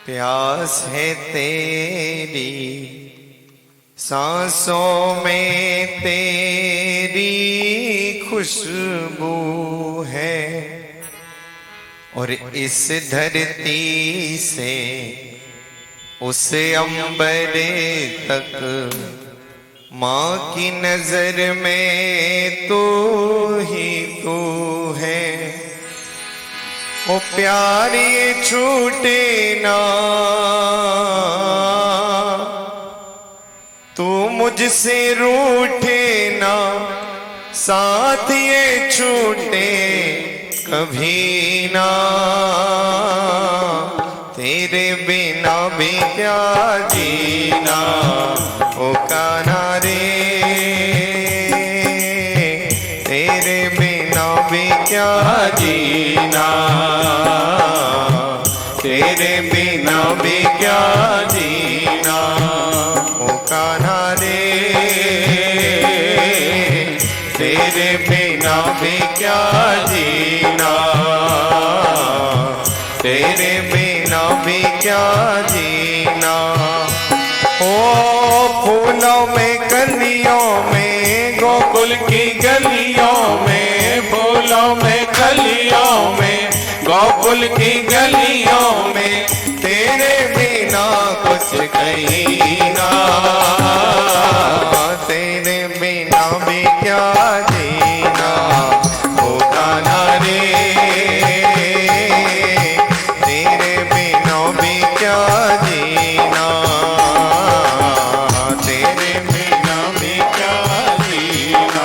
प्यास है तेरी सांसों में, तेरी खुशबू है, और इस धरती से उस अंबर तक माँ की नजर में तू ही तू है। ओ प्यार ये छूटे ना, तू मुझसे रूठे ना, साथ ये छूटे कभी ना। तेरे बिना भी क्या जीना ओ कान्हा रे, तेरे बिना भी क्या जीना, तेरे बिना भी क्या जीना ओ कान्हा रे, तेरे बिना भी क्या जीना, तेरे बिना भी क्या जीना। ओ फूलों में कलियों में, गोकुल की गलियों में, फूलों में कलियों में, गोकुल की गलियों में, तेरे बिना कुछ कहीं ना, तेरे बिना भी क्या जीना ओ कान्हा रे, तेरे बिना भी क्या जीना, तेरे बिना भी क्या जीना।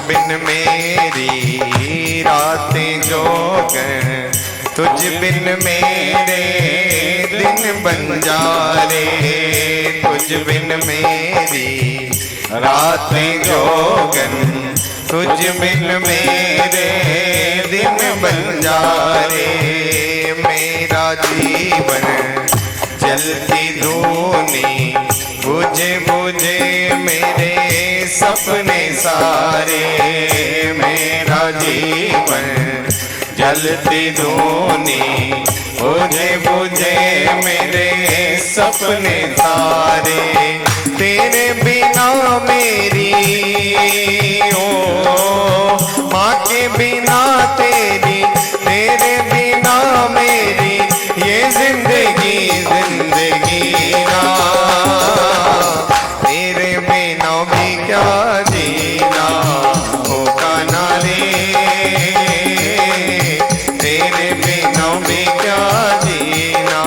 बिन मेरी रातें जोगन, तुझ बिन मेरे दिन बंजारे, तुझ बिन मेरी रातें जोगन, तुझ बिन मेरे दिन बंजारे। मेरा जीवन जलती धूनी, बुझे बुझे मेरे सपने सारे, मेरा जीवन जलती धूनी, बुझे बुझे मेरे सपने सारे। तेरे बिना मेरी ओ माँ के बिना तेरी, तेरे बिना मेरी ये जिंदगी जिंदगी ना, तेरे बिना भी क्या जीना ओ कान्हा रे, तेरे बिना भी क्या जीना,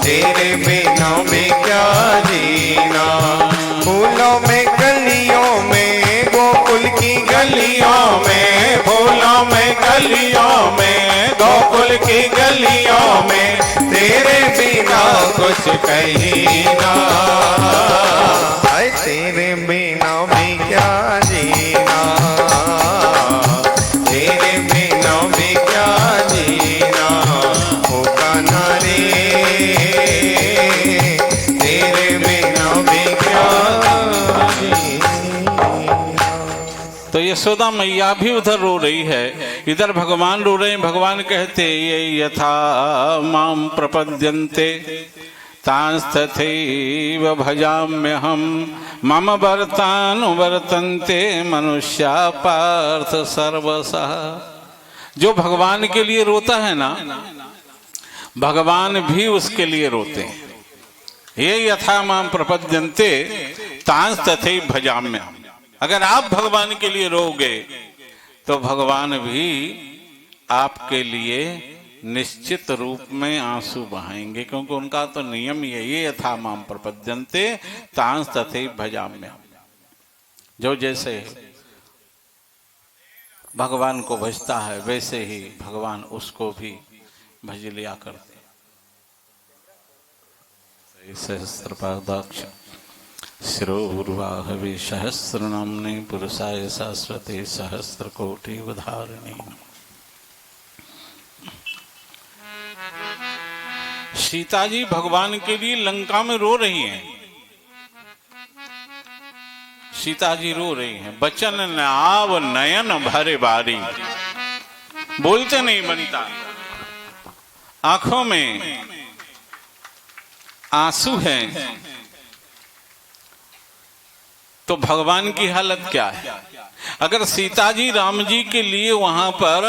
तेरे बिना भी क्या जीना। फूलों में कलियों में, गोकुल की गलियों में, फूलों में कलियों में, गोकुल की गलियों में, तेरे बिना कुछ कहीं ना, तेरे बिना भी क्या जीना, तेरे बिना भी क्या जीना ओ कान्हा रे, तेरे बिना भी क्या जीना। तो यशोदा मैया भी उधर रो रही है, इधर भगवान रो रहे हैं। भगवान कहते ये यथा माम प्रपद्यन्ते तांस्तथैव भजाम्यहम्, मम वर्तानुवर्तन्ते मनुष्या पार्थ सर्वशः। जो भगवान के लिए रोता है ना, भगवान भी उसके लिए रोते हैं। ये यथा माम प्रपद्यन्ते तांस्तथैव भजाम्यहम्। अगर आप भगवान के लिए रोगे तो भगवान भी आपके लिए निश्चित रूप में आंसू बहाएंगे, क्योंकि उनका तो नियम ये यथा माम प्रपद्यन्ते तांस तथैव भजाम्यहम्। जो जैसे भगवान को भजता है वैसे ही भगवान उसको भी भज लिया करते। सहस्रपादाक्ष शिरोर्वाहवे सहस्रनाम्ने पुरुषाय शाश्वते सहस्रकोटिवधारिणे। सीता जी भगवान के लिए लंका में रो रही हैं। सीता जी रो रही हैं। बचन न आव नयन भरे बारी, बोलते नहीं बनता, आंखों में आंसू हैं। तो भगवान की हालत क्या है? अगर सीता जी राम जी के लिए वहां पर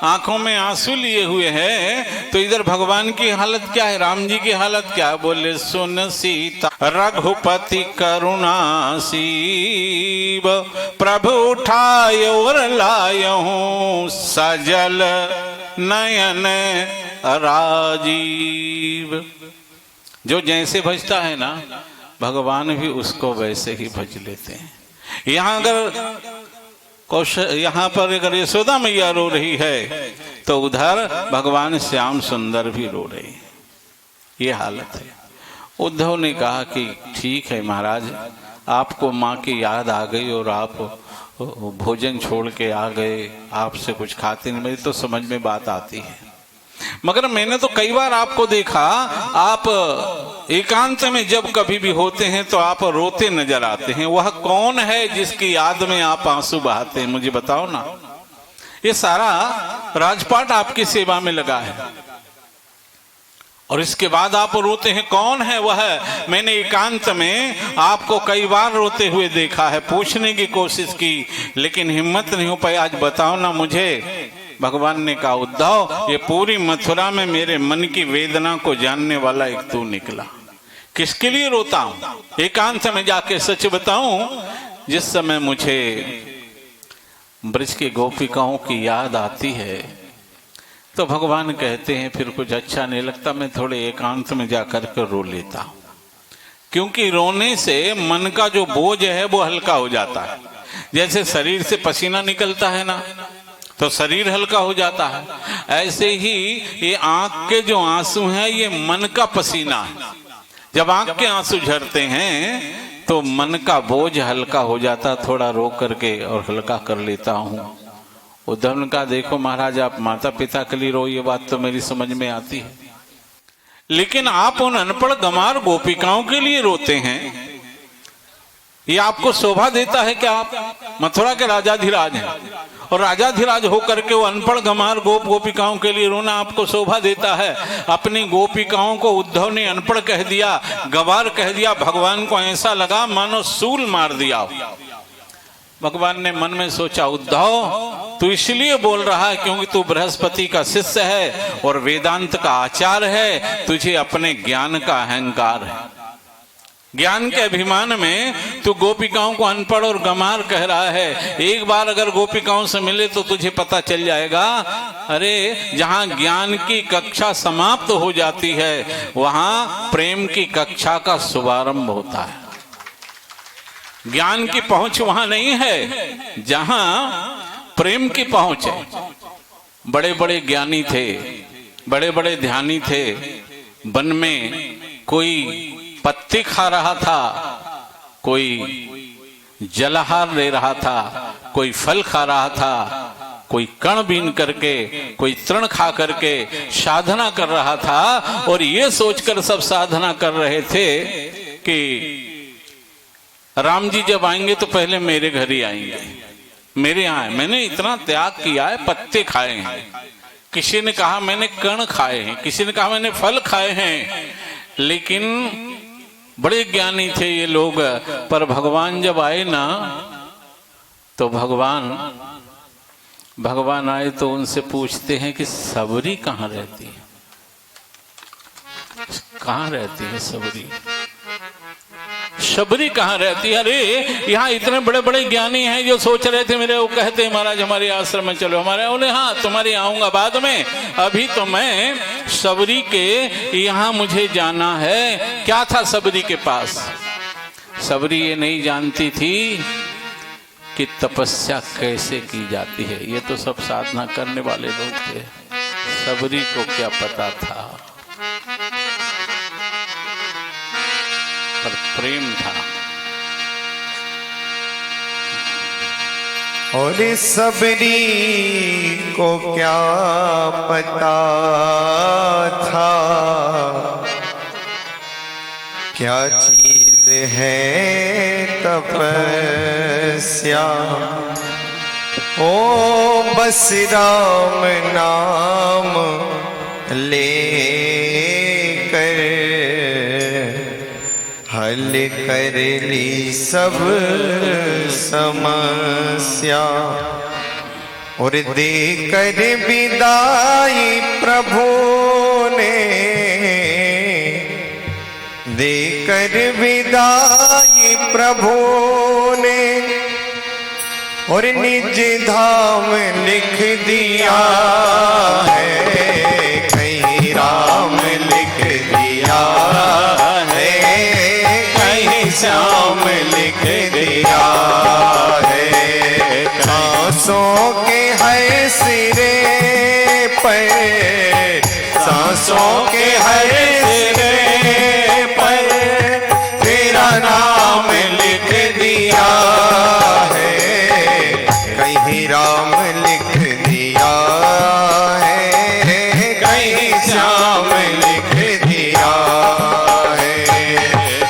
आंखों में आंसू लिए हुए हैं, तो इधर भगवान की हालत क्या है, राम जी की हालत क्या है? बोले सुन सीता रघुपति करुणा सीब, प्रभु उठायो और लायो सजल नयन राजीव। जो जैसे भजता है ना, भगवान भी उसको वैसे ही भज लेते हैं। यहाँ पर अगर यशोदा मैया रो रही है, तो उधर भगवान श्याम सुंदर भी रो रहे हैं। ये हालत है। उद्धव ने कहा कि ठीक है महाराज, आपको माँ की याद आ गई और आप भोजन छोड़ के आ गए, आपसे कुछ खाते नहीं, मेरी तो समझ में बात आती है। मगर मैंने तो कई बार आपको देखा, आप एकांत में जब कभी भी होते हैं तो आप रोते नजर आते हैं। वह कौन है जिसकी याद में आप आंसू बहाते हैं, मुझे बताओ ना। ये सारा राजपाट आपकी सेवा में लगा है और इसके बाद आप रोते हैं। कौन है वह? मैंने एकांत में आपको कई बार रोते हुए देखा है, पूछने की कोशिश की, लेकिन हिम्मत नहीं हो पाई। आज बताओ ना मुझे। भगवान ने कहा, उद्धव, ये पूरी मथुरा में मेरे मन की वेदना को जानने वाला एक तू निकला। किसके लिए रोता हूं? एकांत में जाके सच बताऊं, जिस समय मुझे ब्रज की गोपिकाओं की याद आती है तो भगवान कहते हैं फिर कुछ अच्छा नहीं लगता, मैं थोड़े एकांत में जाकर के रो लेता हूं। क्योंकि रोने से मन का जो बोझ है वो हल्का हो जाता है। जैसे शरीर से पसीना निकलता है ना, तो शरीर हल्का हो जाता है, ऐसे ही ये आंख के जो आंसू हैं ये मन का पसीना है। जब आंख के आंसू झरते हैं तो मन का बोझ हल्का हो जाता, थोड़ा रो करके और हल्का कर लेता हूं। उद्धव ने कहा, देखो महाराज, आप माता पिता के लिए रो, ये बात तो मेरी समझ में आती है, लेकिन आप उन अनपढ़ गंवार गोपिकाओं के लिए रोते हैं। ये आपको शोभा देता है कि आप मथुरा के राजाधिराज हैं और राजाधिराज होकर के वो अनपढ़ गंवार गोपिकाओं के लिए रोना आपको शोभा देता है? अपनी गोपिकाओं को उद्धव ने अनपढ़ कह दिया, गंवार कह दिया। भगवान को ऐसा लगा मानो सूल मार दिया। भगवान ने मन में सोचा, उद्धव तू इसलिए बोल रहा है क्योंकि तू बृहस्पति का शिष्य है और वेदांत का आचार्य है, तुझे अपने ज्ञान का अहंकार है। ज्ञान के अभिमान में तू गोपिकाओं को अनपढ़ और गंवार कह रहा है। एक बार अगर गोपिकाओं से मिले तो तुझे पता चल जाएगा, अरे जहां ज्ञान की कक्षा समाप्त हो जाती है वहां प्रेम की कक्षा का शुभारंभ होता है। ज्ञान की पहुंच वहां नहीं है जहां प्रेम की पहुंच है। बड़े बड़े ज्ञानी थे, बड़े बड़े ध्यानी थे, वन में कोई पत्ते खा रहा था, कोई जलाहार ले रहा था, कोई फल खा रहा था, कोई कण बीन करके, कोई तृण खा करके साधना कर रहा था। और ये सोचकर सब साधना कर रहे थे कि राम जी जब आएंगे तो पहले मेरे घर ही आएंगे, मेरे यहाँ मैंने इतना त्याग किया है, पत्ते खाए हैं। किसी ने कहा मैंने कण खाए हैं, किसी ने कहा मैंने फल खाए हैं। लेकिन बड़े ज्ञानी थे ये लोग। पर भगवान जब आए ना, तो भगवान आए तो उनसे पूछते हैं कि सबरी कहाँ रहती है, कहाँ रहती है सबरी? शबरी कहाँ रहती है? अरे यहाँ इतने बड़े बड़े ज्ञानी हैं जो सोच रहे थे मेरे, वो कहते महाराज हमारे आश्रम में चलो, हमारे बोले हाँ तुम्हारे आऊंगा बाद में, अभी तो मैं शबरी के यहाँ मुझे जाना है। क्या था शबरी के पास? शबरी ये नहीं जानती थी कि तपस्या कैसे की जाती है। ये तो सब साधना करने वाले लोग थे, शबरी को क्या पता था? पर प्रेम था। और सबरी को क्या पता था क्या चीज है तपस्या। ओ बस राम नाम लेकर हल कर ली सब समस्या। और देकर विदाई प्रभु ने, देकर विदाई प्रभु ने और निज धाम लिख दिया है। कहीं राम लिख दिया है, कहीं श्याम लिख दिया है। सांसों के है सिरे पर, सांसों के है सिरे पर तेरा नाम लिख दिया है। कहीं राम लिख दिया है, कहीं श्याम लिख दिया है।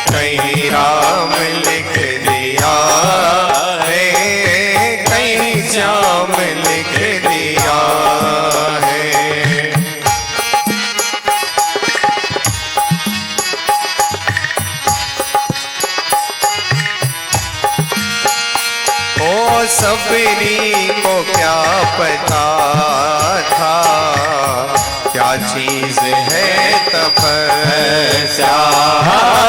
कहीं राम लिख दिया है, कहीं श्याम लिख दिया है। ओ सबरी को क्या पता था क्या चीज है तपस्या।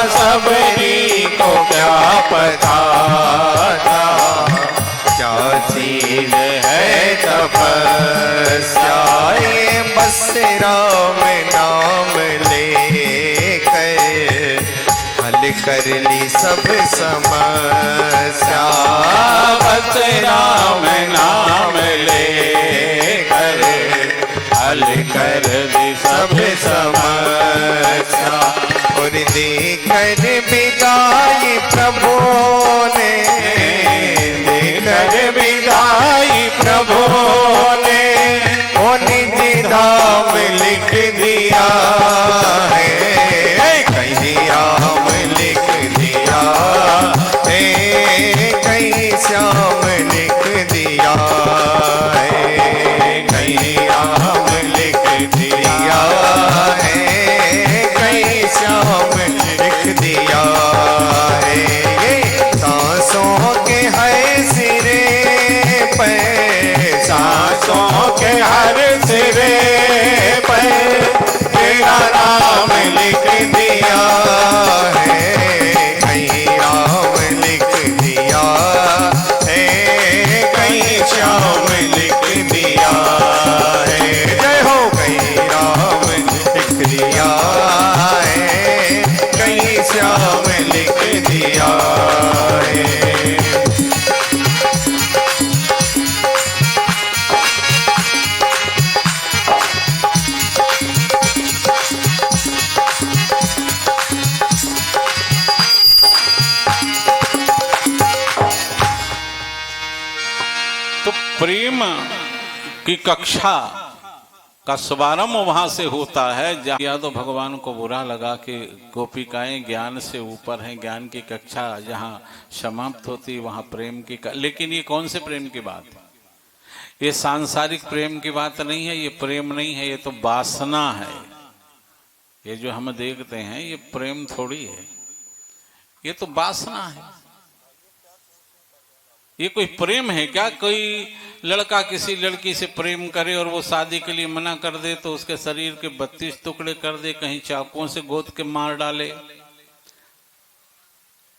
सबरी को क्या पता था क्या चीज है तपस्या। ये बस राम नाम लेकर हल कर ली सब समस्या। बस राम नाम लेकर हल कर ली सब समस्या। और देकर विदाई प्रभु ने, देकर विदाई प्रभु ने वो निज धाम लिख दिया है। कहीं राम लिख दिया है, कहीं श्याम लिख दिया है। कहीं राम लिख दिया है, कहीं श्याम लिख दिया है। सांसों के है सिरे पर, सांसों के हर सिरे पर तेरा नाम लिख दिया है। कहीं राम लिख दिया है, कहीं श्याम लिख दिया है। जय हो। कहीं राम लिख दिया है, कहीं श्याम लिख दिया है। तो प्रेम की कक्षा का शुभारंभ वहां से होता है जहाँ या तो भगवान को बुरा लगा कि गोपिकाएं ज्ञान से ऊपर हैं, ज्ञान की कक्षा जहाँ समाप्त होती वहां प्रेम की लेकिन ये कौन से प्रेम की बात है? ये सांसारिक प्रेम की बात नहीं है, ये प्रेम नहीं है, ये तो वासना है। ये जो हम देखते हैं ये प्रेम थोड़ी है, ये तो वासना है। ये कोई प्रेम है क्या? कोई लड़का किसी लड़की से प्रेम करे और वो शादी के लिए मना कर दे तो उसके शरीर के 32 टुकड़े कर दे, कहीं चाकुओं से गोद के मार डाले,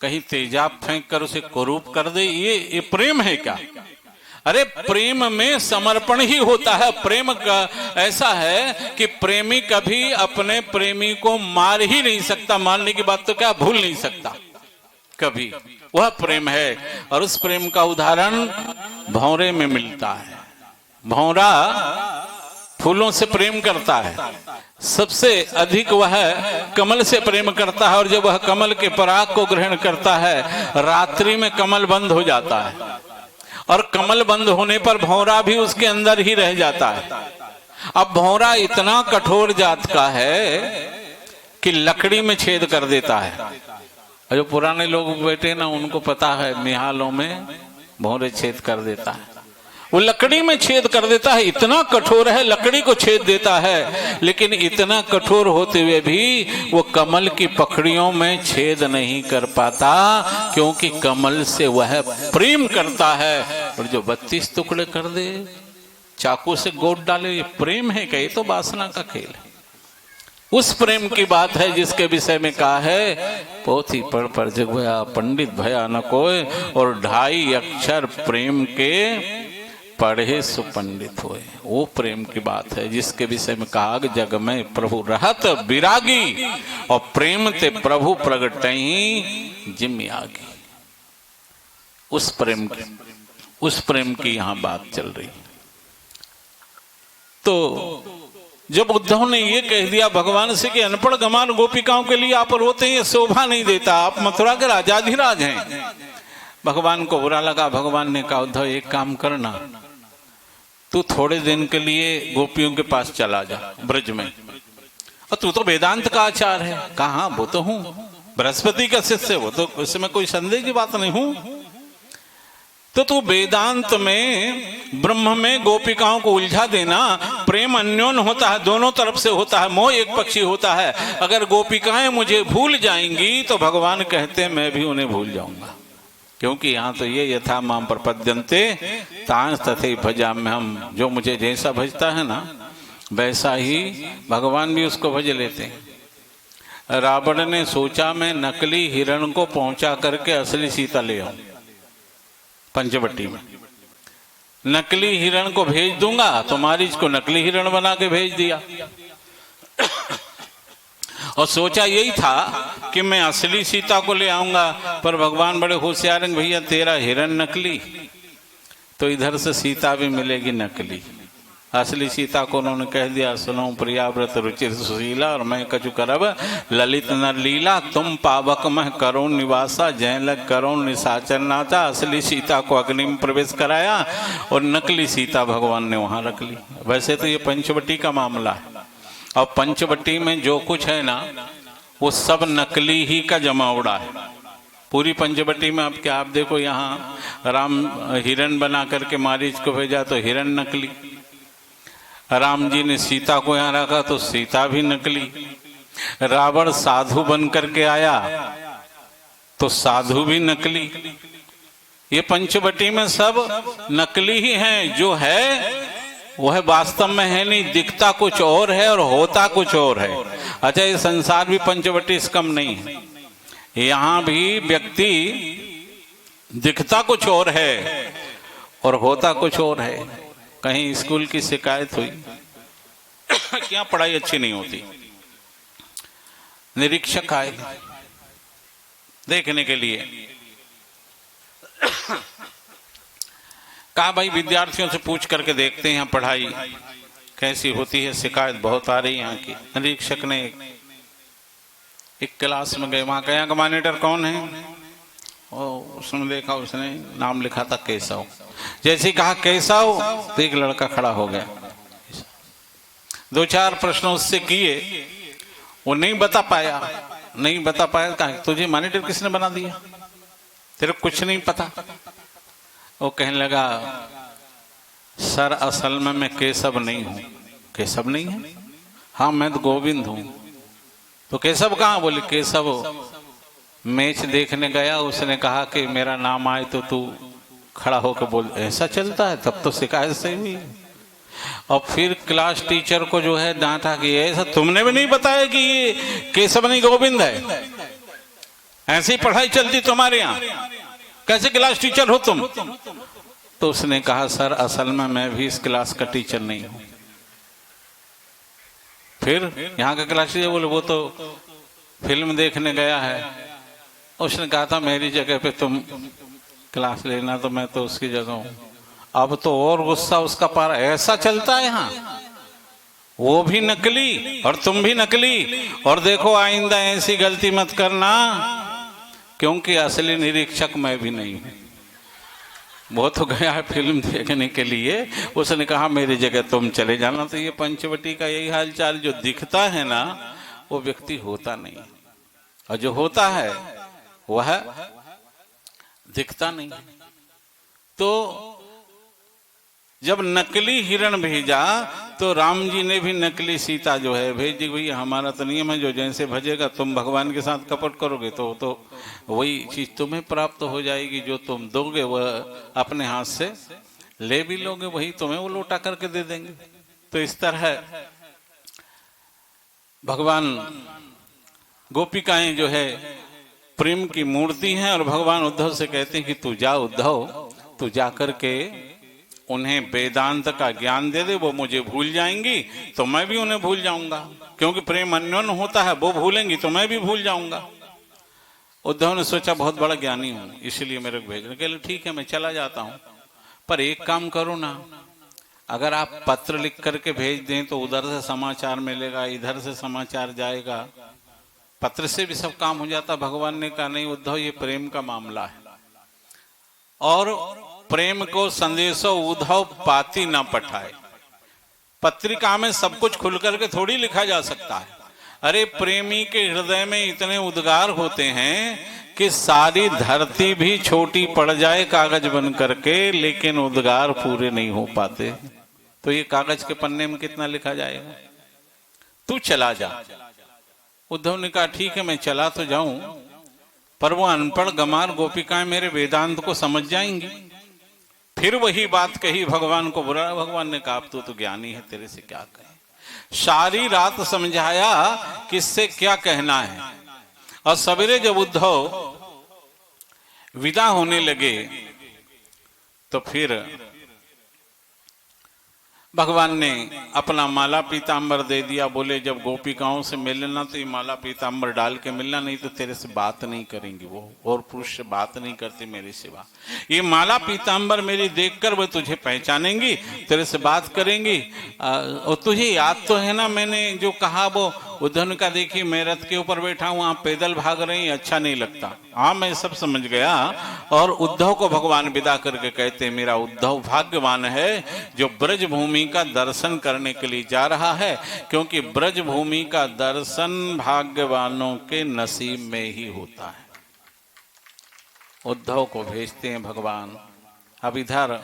कहीं तेजाब फेंक कर उसे कुरूप कर दे, ये प्रेम है क्या? अरे प्रेम में समर्पण ही होता है। प्रेम का ऐसा है कि प्रेमी कभी अपने प्रेमी को मार ही नहीं सकता, मारने की बात तो क्या भूल नहीं सकता कभी, वह प्रेम है। और उस प्रेम का उदाहरण भौरे में मिलता है। भौरा फूलों से प्रेम करता है, सबसे अधिक वह कमल से प्रेम करता है, और जब वह कमल के पराग को ग्रहण करता है रात्रि में कमल बंद हो जाता है, और कमल बंद होने पर भौरा भी उसके अंदर ही रह जाता है। अब भौरा इतना कठोर जात का है कि लकड़ी में छेद कर देता है। जो पुराने लोग बैठे ना उनको पता है, निहालों में भौरे छेद कर देता है, वो लकड़ी में छेद कर देता है। इतना कठोर है, लकड़ी को छेद देता है, लेकिन इतना कठोर होते हुए भी वो कमल की पखड़ियों में छेद नहीं कर पाता, क्योंकि कमल से वह प्रेम करता है। और जो 32 टुकड़े कर दे, चाकू से गोद डाले, ये प्रेम है क्या? ये तो वासना का खेल है। उस प्रेम की बात है जिसके विषय में कहा है, पोथी पढ़ पढ़ जग भया पंडित भया न कोय, और 2.5 अक्षर प्रेम के पढ़े सुपंडित हुए। वो प्रेम की बात है जिसके विषय में कहा, जग में प्रभु रहत विरागी, और प्रेम ते प्रभु प्रगटई जिम आगी। उस प्रेम की यहां बात चल रही। तो जब उद्धव ने ये कह दिया भगवान से कि अनपढ़ गंवार गोपिकाओं के लिए आप रोते हैं, ये शोभा नहीं देता, आप मथुरा के राजाधिराज हैं। भगवान को बुरा लगा। भगवान ने कहा, उद्धव एक काम करना, तू थोड़े दिन के लिए गोपियों के पास चला जा ब्रज में, और तू तो वेदांत का आचार्य है। कहा वो तो हूं, बृहस्पति का शिष्य, वो तो इसमें कोई संदेह की बात नहीं हूं। तो तू वेदांत में ब्रह्म में गोपिकाओं को उलझा देना। प्रेम अन्योन होता है, दोनों तरफ से होता है, मोह एक पक्षी होता है। अगर गोपिकाएं मुझे भूल जाएंगी तो भगवान कहते हैं मैं भी उन्हें भूल जाऊंगा, क्योंकि यहाँ तो ये यथा माम प्रपद्यन्ते तांस तथे भजा में, हम जो मुझे जैसा भजता है ना वैसा ही भगवान भी उसको भज लेते हैं। रावण ने सोचा मैं नकली हिरण को पहुंचा करके असली सीता ले आऊं पंचवटी में, नकली हिरण को भेज दूंगा, तो मारीच को नकली हिरण बना के भेज दिया। और सोचा यही था कि मैं असली सीता को ले आऊंगा, पर भगवान बड़े होशियार हैं, भैया तेरा हिरण नकली, तो इधर से सीता भी मिलेगी नकली। असली सीता को उन्होंने कह दिया, सुनो प्रियाव्रत रुचिर सुशीला, और मैं कछु करब ललित नर लीला, तुम पावक मह करो निवासा, जय लग करो निशाचर नाचा। असली सीता को अग्नि में प्रवेश कराया और नकली सीता भगवान ने वहां रख ली। वैसे तो ये पंचवटी का मामला है, और पंचवटी में जो कुछ है ना वो सब नकली ही का जमावड़ा है। पूरी पंचवटी में अब क्या, आप देखो यहाँ राम हिरण बना करके मारीच को भेजा तो हिरण नकली, राम जी ने सीता को यहाँ रखा तो सीता भी नकली, रावण साधु बन करके आया तो साधु भी नकली। ये पंचवटी में सब नकली ही हैं, जो है वह वास्तव में है नहीं, दिखता कुछ और है और होता कुछ और है। अच्छा, ये संसार भी पंचवटी से कम नहीं है, यहाँ भी व्यक्ति दिखता कुछ और है और होता कुछ और है। कहीं स्कूल की शिकायत हुई क्या पढ़ाई अच्छी नहीं होती, निरीक्षक आए देखने के लिए, कहा भाई विद्यार्थियों से पूछ करके देखते हैं यहाँ पढ़ाई कैसी होती है, शिकायत बहुत आ रही है यहाँ की। निरीक्षक ने एक क्लास में गए, वहां यहाँ का मॉनिटर कौन है, और उसने देखा, उसने नाम लिखा था केशव। जैसे कहा केशव तो एक लड़का खड़ा हो गया, 2-4 प्रश्न उससे किए, वो नहीं बता पाया। कहा तुझे मॉनिटर किसने बना दिया, तेरे कुछ नहीं पता। वो कहने लगा सर असल में मैं केशव नहीं हूं। केशव नहीं है? हाँ मैं तो गोविंद हूं। तो केशव कहाँ? बोले केशव मैच देखने गया, उसने कहा कि मेरा नाम आए तो तू खड़ा होकर बोल। ऐसा चलता है? तब तो शिकायत सही हुई। और फिर क्लास टीचर को जो है डांटा कि ऐसा तुमने भी नहीं बताया कि ये केशव नहीं गोविंद है। ऐसी पढ़ाई चलती तुम्हारे यहाँ? कैसे क्लास टीचर हो तुम? तो उसने कहा सर असल में मैं भी इस क्लास का टीचर नहीं हूं। फिर यहाँ का क्लास टीचर? बोले वो तो फिल्म देखने गया है। उसने कहा था मेरी जगह पे तुम क्लास लेना, तो मैं तो उसकी जगह हूं। अब तो और गुस्सा उसका पारा। ऐसा चलता है यहाँ? वो भी नकली और तुम भी नकली। और देखो आइंदा ऐसी गलती मत करना, क्योंकि असली निरीक्षक मैं भी नहीं हूं। वो तो गया है फिल्म देखने के लिए, उसने कहा मेरी जगह तुम चले जाना। तो ये पंचवटी का यही हाल चाल, जो दिखता है ना वो व्यक्ति होता नहीं, और जो होता है वह दिखता नहीं। तो जब नकली हिरण भेजा तो राम जी ने भी नकली सीता जो है भेज दी। भैया हमारा तो नियम है, जो जैसे भजेगा, तुम भगवान के साथ कपट करोगे तो वही चीज तुम्हें प्राप्त हो जाएगी। जो तुम दोगे वह अपने हाथ से ले भी लोगे, वही तुम्हें वो लौटा करके दे देंगे। तो इस तरह भगवान गोपिकाएं जो है प्रेम की मूर्ति हैं, और भगवान उद्धव से कहते हैं कि तू जा उद्धव, तू जा करके उन्हें वेदांत का ज्ञान दे दे। वो मुझे भूल जाएंगी तो मैं भी उन्हें भूल जाऊंगा, क्योंकि प्रेम अन्योन्य होता है। वो भूलेंगी तो मैं भी भूल जाऊंगा। उद्धव ने सोचा बहुत बड़ा ज्ञानी हूं, इसलिए मेरे को भेजना। कहले ठीक है मैं चला जाता हूं, पर एक काम करो ना, अगर आप पत्र लिख करके भेज दें तो उधर से समाचार मिलेगा, इधर से समाचार जाएगा, पत्र से भी सब काम हो जाता। भगवान ने कहा नहीं उद्धव, ये प्रेम का मामला है, और प्रेम को संदेशो उद्धव पाती ना पठाए। पत्रिका में सब कुछ खुल करके थोड़ी लिखा जा सकता है। अरे प्रेमी के हृदय में इतने उद्गार होते हैं कि सारी धरती भी छोटी पड़ जाए कागज बन करके, लेकिन उद्गार पूरे नहीं हो पाते। तो ये कागज के पन्ने में कितना लिखा जाएगा? तू चला जा। उद्धव ने कहा ठीक है मैं चला तो जाऊं, पर वो अनपढ़ गमार गोपिकाएं मेरे वेदांत को समझ जाएंगी। फिर वही बात कही भगवान को बुरा। भगवान ने कहा अब तो ज्ञानी है, तेरे से क्या कहे। सारी रात समझाया किससे क्या कहना है, और सवेरे जब उद्धव विदा होने लगे तो फिर भगवान ने अपना माला पीतांबर दे दिया। बोले जब गोपिकाओं से मिलना तो ये माला पीतांबर डाल के मिलना, नहीं तो तेरे से बात नहीं करेंगी वो, और पुरुष से बात नहीं करती मेरे सिवा। ये माला पीतांबर मेरी देखकर वो तुझे पहचानेंगी, तेरे से बात करेंगी। और तुझे याद तो है ना मैंने जो कहा वो? उद्धव ने कहा देखिए मैं रथ के ऊपर बैठा हूं, आप पैदल भाग रहे हैं, अच्छा नहीं लगता। हाँ मैं सब समझ गया। और उद्धव को भगवान विदा करके कहते मेरा उद्धव भाग्यवान है जो ब्रज भूमि का दर्शन करने के लिए जा रहा है, क्योंकि ब्रज भूमि का दर्शन भाग्यवानों के नसीब में ही होता है। उद्धव को भेजते हैं भगवान। अब इधर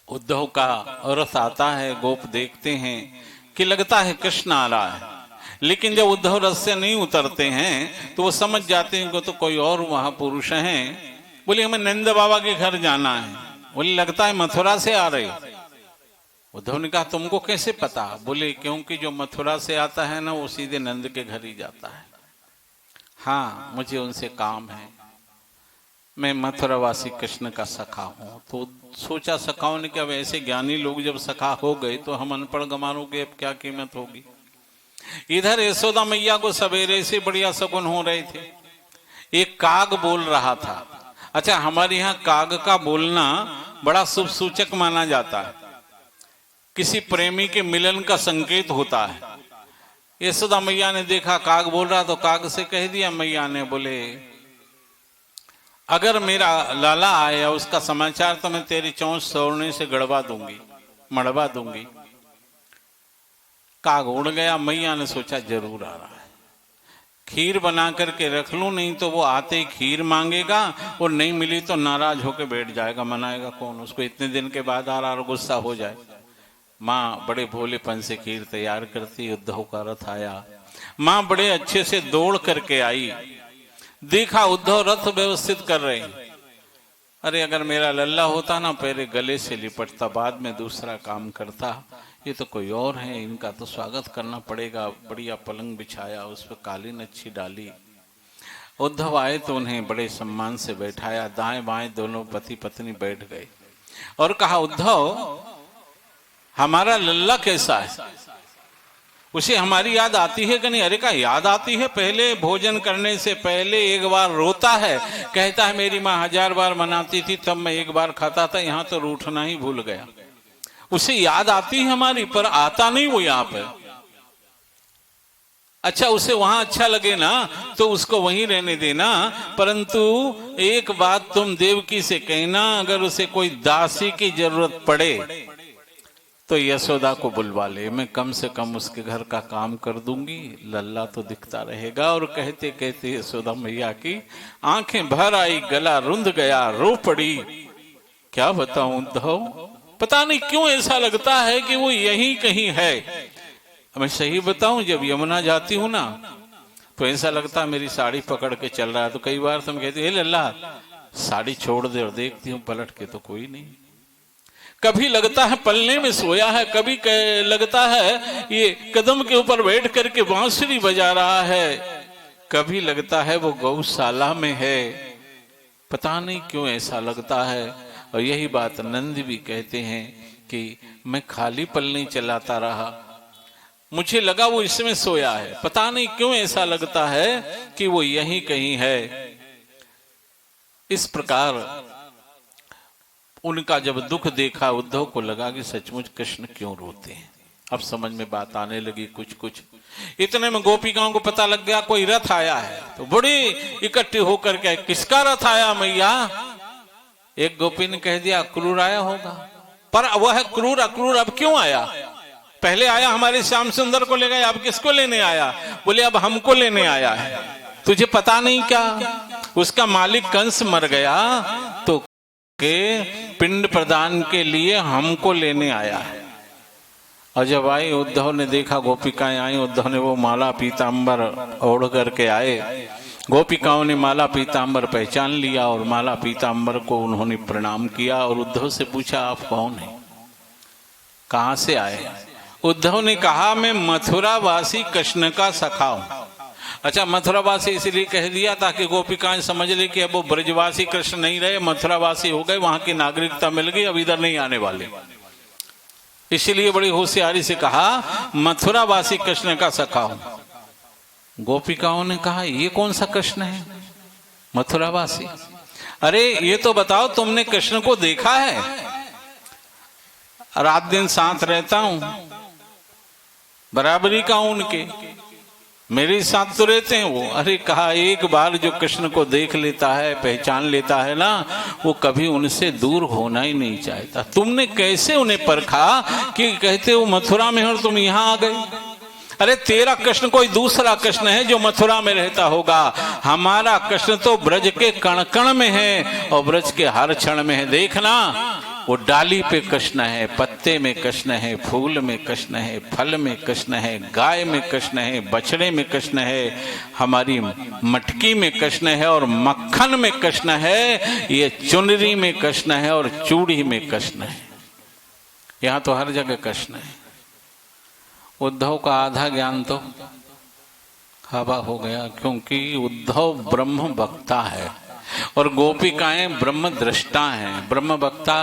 उद्धव का रथ आता है, गोप देखते हैं कि लगता है कृष्ण आ रहा है, लेकिन जब उद्धव रथ से नहीं उतरते हैं तो वो समझ जाते हैं कि तो कोई और वहां पुरुष हैं। बोले हमें नंद बाबा के घर जाना है। बोले लगता है मथुरा से आ रहे। उद्धव ने कहा तुमको कैसे पता? बोले क्योंकि जो मथुरा से आता है ना वो सीधे नंद के घर ही जाता है। हाँ मुझे उनसे काम है, मैं मथुरावासी कृष्ण का सखा हूं। तो सोचा सखाओं ने, क्या वैसे ज्ञानी लोग जब सखा हो गए तो हम अनपढ़ गमारों की अब क्या कीमत होगी। इधर यशोदा मैया को सवेरे से बढ़िया शकुन हो रहे थे। एक काग बोल रहा था। अच्छा हमारे यहाँ काग का बोलना बड़ा शुभ सूचक माना जाता है, किसी प्रेमी के मिलन का संकेत होता है। यशोदा मैया ने देखा काग बोल रहा तो काग से कह दिया मैया ने, बोले अगर मेरा लाला आया उसका समाचार तो मैं तेरी चोंच सोने से गड़वा दूंगी, मड़वा दूंगी। काग उड़ गया। मैया ने सोचा जरूर आ रहा है, खीर बना करके रख लूं, नहीं तो वो आते ही खीर मांगेगा और नहीं मिली तो नाराज होकर बैठ जाएगा। मनाएगा कौन उसको? इतने दिन के बाद आ रहा और गुस्सा हो जाए। माँ बड़े भोलेपन से खीर तैयार करती। उद्धव का रथ आया, माँ बड़े अच्छे से दौड़ करके आई, देखा उद्धव रथ व्यवस्थित कर रहे हैं। अरे अगर मेरा लल्ला होता ना पहले गले से लिपटता, बाद में दूसरा काम करता। ये तो कोई और है, इनका तो स्वागत करना पड़ेगा। बढ़िया पलंग बिछाया, उस पर कालीन अच्छी डाली, उद्धव आए तो उन्हें बड़े सम्मान से बैठाया, दाएं बाएं दोनों पति पत्नी बैठ गए और कहा, उद्धव हमारा लल्ला कैसा है, उसे हमारी याद आती है कि नहीं? अरे का याद आती है, पहले भोजन करने से पहले एक बार रोता है, कहता है मेरी माँ 1000 बार मनाती थी तब मैं एक बार खाता था, यहाँ तो रूठना ही भूल गया। उसे याद आती है हमारी, पर आता नहीं वो यहाँ पे। अच्छा, उसे वहां अच्छा लगे ना तो उसको वहीं रहने देना, परंतु एक बात तुम देवकी से कहना, अगर उसे कोई दासी की जरूरत पड़े तो यशोदा को बुलवा ले, मैं कम से कम उसके घर का काम कर दूंगी, लल्ला तो दिखता रहेगा। और कहते कहते यशोदा मैया की आंखें भर आई, गला रुंध गया, रो पड़ी। क्या बताऊं उद्धव, पता नहीं क्यों ऐसा लगता है कि वो यहीं कहीं है। मैं सही बताऊं, जब यमुना जाती हूं ना तो ऐसा लगता है मेरी साड़ी पकड़ के चल रहा है। तो कई बार तुम कहते, हे लल्ला साड़ी छोड़ दे, और देखती हूं पलट के तो कोई नहीं। कभी लगता है पलने में सोया है, कभी लगता है ये कदम के ऊपर बैठ करके बांसुरी बजा रहा है, कभी लगता है वो गौशाला में है। पता नहीं क्यों ऐसा लगता है। और यही बात नंद भी कहते हैं कि मैं खाली पलनी चलाता रहा, मुझे लगा वो इसमें सोया है, पता नहीं क्यों ऐसा लगता है कि वो यहीं कहीं है। इस प्रकार उनका जब दुख देखा, उद्धव को लगा कि सचमुच कृष्ण क्यों रोते हैं। अब समझ में बात आने लगी कुछ कुछ। इतने में गोपिकाओं को पता लग गया कोई रथ आया है, तो बड़ी इकट्ठी होकर के, किसका रथ आया मैया? एक गोपी ने कह दिया क्रूर आया होगा। पर वह क्रूर अक्रूर अब क्यों आया? पहले आया हमारे श्याम सुंदर को ले गए, अब किसको लेने आया? बोले अब हमको लेने आया है। तुझे पता नहीं क्या, उसका मालिक कंस मर गया तो के पिंड प्रदान के लिए हमको लेने आया है। और जब आई, उद्धव ने देखा गोपिकाएं आई, उद्धव ने वो माला पीतांबर ओढ़ करके आए। गोपिकाओं ने माला पीतांबर पहचान लिया और माला पीतांबर को उन्होंने प्रणाम किया और उद्धव से पूछा आप कौन हैं, कहां से आए? उद्धव ने कहा मैं मथुरावासी कृष्ण का सखा हूं। अच्छा, मथुरावासी इसलिए कह दिया ताकि गोपिकाएं समझ ले कि अब वो ब्रजवासी कृष्ण नहीं रहे, मथुरावासी हो गए, वहां की नागरिकता मिल गई, अब इधर नहीं आने वाले। इसलिए बड़ी होशियारी से कहा मथुरावासी कृष्ण का सखा हूं। गोपिकाओं ने कहा ये कौन सा कृष्ण है मथुरावासी? अरे ये तो बताओ तुमने कृष्ण को देखा है? रात दिन साथ रहता हूं, बराबरी का उनके, मेरे साथ तो रहते हैं वो। अरे कहा एक बार जो कृष्ण को देख लेता है, पहचान लेता है ना, वो कभी उनसे दूर होना ही नहीं चाहता। तुमने कैसे उन्हें परखा कि कहते हो मथुरा में और तुम यहां आ गए? अरे तेरा कृष्ण कोई दूसरा कृष्ण है जो मथुरा में रहता होगा, हमारा कृष्ण तो ब्रज के कण कण में है और ब्रज के हर क्षण में है। देखना वो डाली पे कृष्ण है, पत्ते में कृष्ण है, फूल में कृष्ण है, फल में कृष्ण है, गाय में कृष्ण है, बछड़े में कृष्ण है, हमारी मटकी में कृष्ण है और मक्खन में कृष्ण है, ये चुनरी में कृष्ण है और चूड़ी में कृष्ण है। यहाँ तो हर जगह कृष्ण है। उद्धव का आधा ज्ञान तो हवा हो गया, क्योंकि उद्धव ब्रह्म वक्ता है और गोपिकाएं ब्रह्म दृष्टा हैं। ब्रह्म वक्ता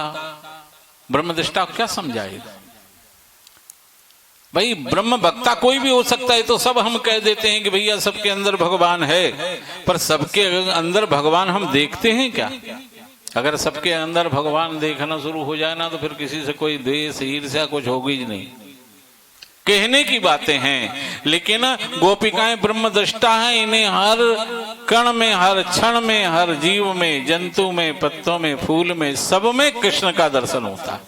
ब्रह्म दृष्टा क्या समझाएगा भाई? ब्रह्म वक्ता कोई भी हो सकता है। तो सब हम कह देते हैं कि भैया सबके अंदर भगवान है, पर सबके अंदर भगवान हम देखते हैं क्या? अगर सबके अंदर भगवान देखना शुरू हो जाए ना, तो फिर किसी से कोई द्वेष ईर्ष्या कुछ होगी ही नहीं। कहने की बातें हैं, लेकिन गोपिकाएं ब्रह्मदृष्टा हैं। इन्हें हर कण में, हर क्षण में, हर जीव में, जंतु में, पत्तों में, फूल में, सब में कृष्ण का दर्शन होता है।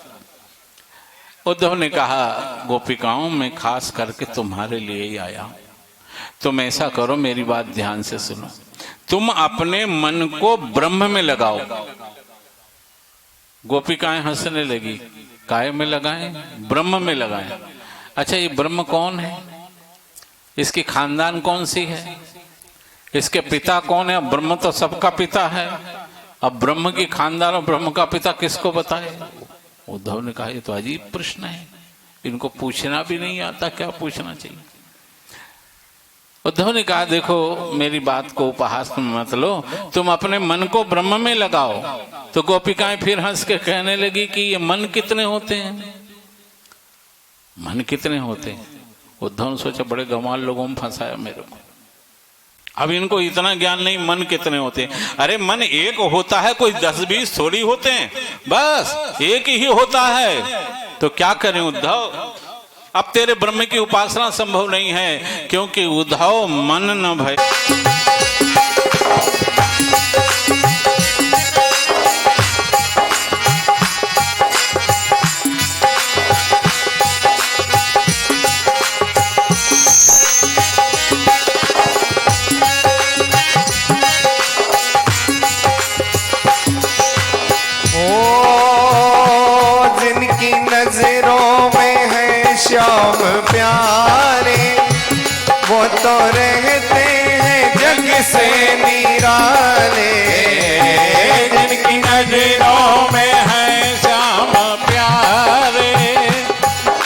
उद्धव ने कहा गोपिकाओं में खास करके तुम्हारे लिए ही आया हूं। तुम ऐसा करो, मेरी बात ध्यान से सुनो, तुम अपने मन को ब्रह्म में लगाओ। गोपिकाएं हंसने लगी, काय में लगाएं? ब्रह्म में लगाएं। अच्छा, ये ब्रह्म कौन है? इसकी खानदान कौन सी है? इसके पिता कौन है? ब्रह्म तो सबका पिता है, अब ब्रह्म की खानदान और ब्रह्म का पिता किसको बताए? उद्धव ने कहा ये तो अजीब प्रश्न है, इनको पूछना भी नहीं आता, क्या पूछना चाहिए? उद्धव ने कहा देखो मेरी बात को उपहास में मत लो, तुम अपने मन को ब्रह्म में लगाओ। तो गोपिकाएं फिर हंस के कहने लगी कि ये मन कितने होते हैं, मन कितने होते हैं। उद्धव ने सोचा बड़े गंवार लोगों में फंसाया मेरे को, अब इनको इतना ज्ञान नहीं मन कितने होते हैं। अरे मन एक होता है, कोई 10-20 थोड़ी होते हैं, बस एक ही होता है। तो क्या करें उद्धव, अब तेरे ब्रह्म की उपासना संभव नहीं है, क्योंकि उद्धव मन न भय। श्याम प्यारे वो तो रहते हैं जग से निराले, जिनकी नजरों में है श्याम प्यारे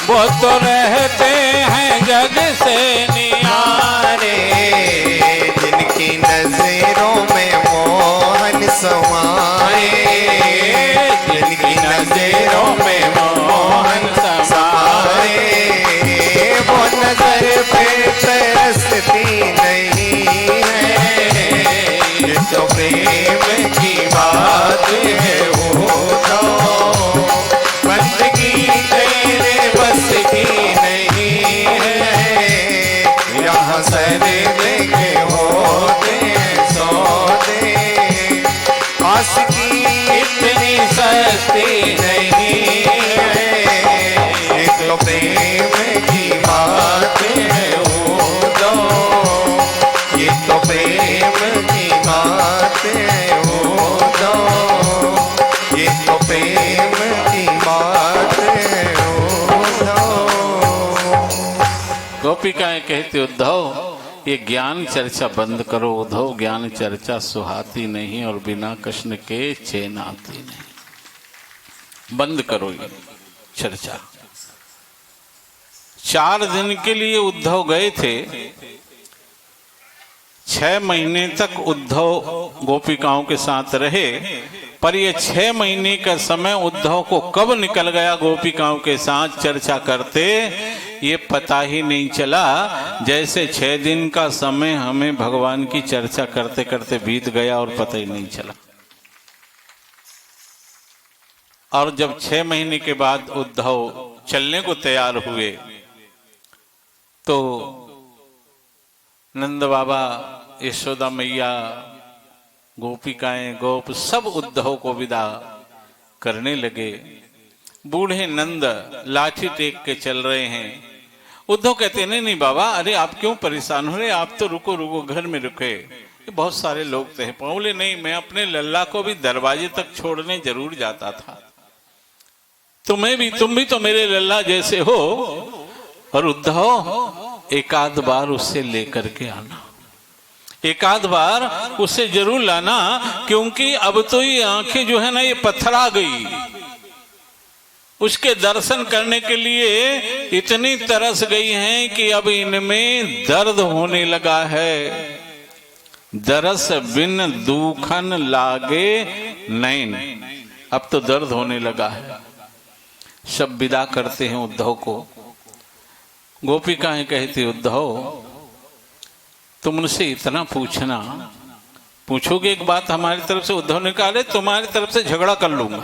वो तो रहते हैं जग से निराले, जिनकी नजरों में मोहन समाए, जिनकी नजरों में मोहन समाए, वो नजर पे तरसती नहीं है। ये तो प्रेम की बात है, वो तो बंदगी तेरे बस की नहीं है। यहाँ सर देखे होते सौदे, आशिकी इतनी सस्ती नहीं है। ये तो प्रेम की बात है, वो दो ये तो प्रेम की बात है, वो दो ये तो प्रेम की बात है, वो दो। गोपिकाएं कहती उद्धव ये ज्ञान चर्चा बंद करो। उद्धव ज्ञान चर्चा सुहाती नहीं और बिना कृष्ण के चैन आती नहीं, बंद करो ये चर्चा। 4 दिन के लिए उद्धव गए थे, 6 महीने तक उद्धव गोपिकाओं के साथ रहे, पर ये 6 महीने का समय उद्धव को कब निकल गया गोपिकाओं के साथ चर्चा करते ये पता ही नहीं चला। जैसे 6 दिन का समय हमें भगवान की चर्चा करते करते बीत गया और पता ही नहीं चला। और जब 6 महीने के बाद उद्धव चलने को तैयार हुए तो नंद बाबा, यशोदा मैया, गोपिकाएं, गोप सब उद्धव को विदा करने लगे। बूढ़े नंद लाठी टेक के चल रहे हैं। उद्धव कहते नहीं बाबा, अरे आप क्यों परेशान हो रहे, आप तो रुको रुको, घर में रुके, बहुत सारे लोग थे। बोले नहीं, मैं अपने लल्ला को भी दरवाजे तक छोड़ने जरूर जाता था, तुम भी तो मेरे लल्ला जैसे हो। और उद्धव एक आध बार उससे लेकर के आना, एक आध बार उससे जरूर लाना, क्योंकि अब तो ये आंखें जो है ना ये पत्थरा गई, उसके दर्शन करने के लिए इतनी तरस गई हैं कि अब इनमें दर्द होने लगा है। दरस बिन दुखन लागे नैन, अब तो दर्द होने लगा है। सब विदा करते हैं उद्धव को। गोपिकाएं कहती उद्धव तुम उनसे इतना पूछोगे एक बात हमारी तरफ से। उद्धव ने कहा तुम्हारी तरफ से झगड़ा कर लूंगा,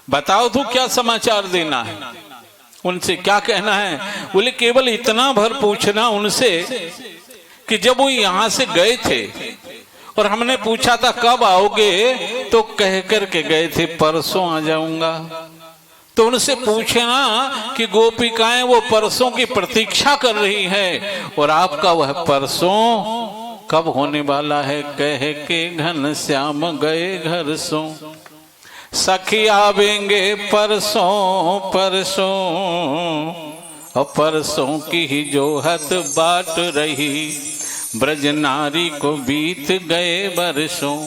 बताओ तू क्या समाचार देना है, उनसे क्या कहना है। बोले केवल इतना भर पूछना उनसे कि जब वो यहां से गए थे और हमने पूछा था कब आओगे, तो कह कर के गए थे परसों आ जाऊंगा। तो उनसे पूछना कि गोपिकाएं वो परसों की प्रतीक्षा कर रही है और आपका वह परसों कब होने वाला है। कह के घन श्याम गए घर सो, सखी आवेंगे परसों परसों, और परसों की ही जोहत बाट रही, ब्रज नारी को बीत गए बरसों।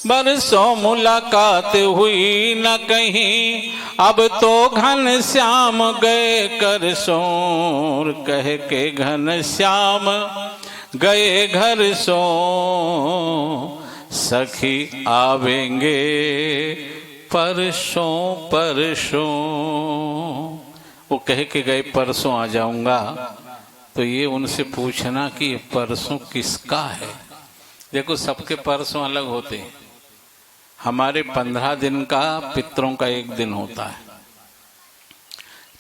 बरसों मुलाकात हुई न कहीं, अब तो घन श्याम गए कर सोर। कह के घन श्याम गए घर सो सखी आवेंगे परसों परसों। वो कह के गए परसों आ जाऊंगा, तो ये उनसे पूछना कि ये परसों किसका है। देखो सबके परसों अलग होते हैं। हमारे 15 दिन का पितरों का एक दिन होता है,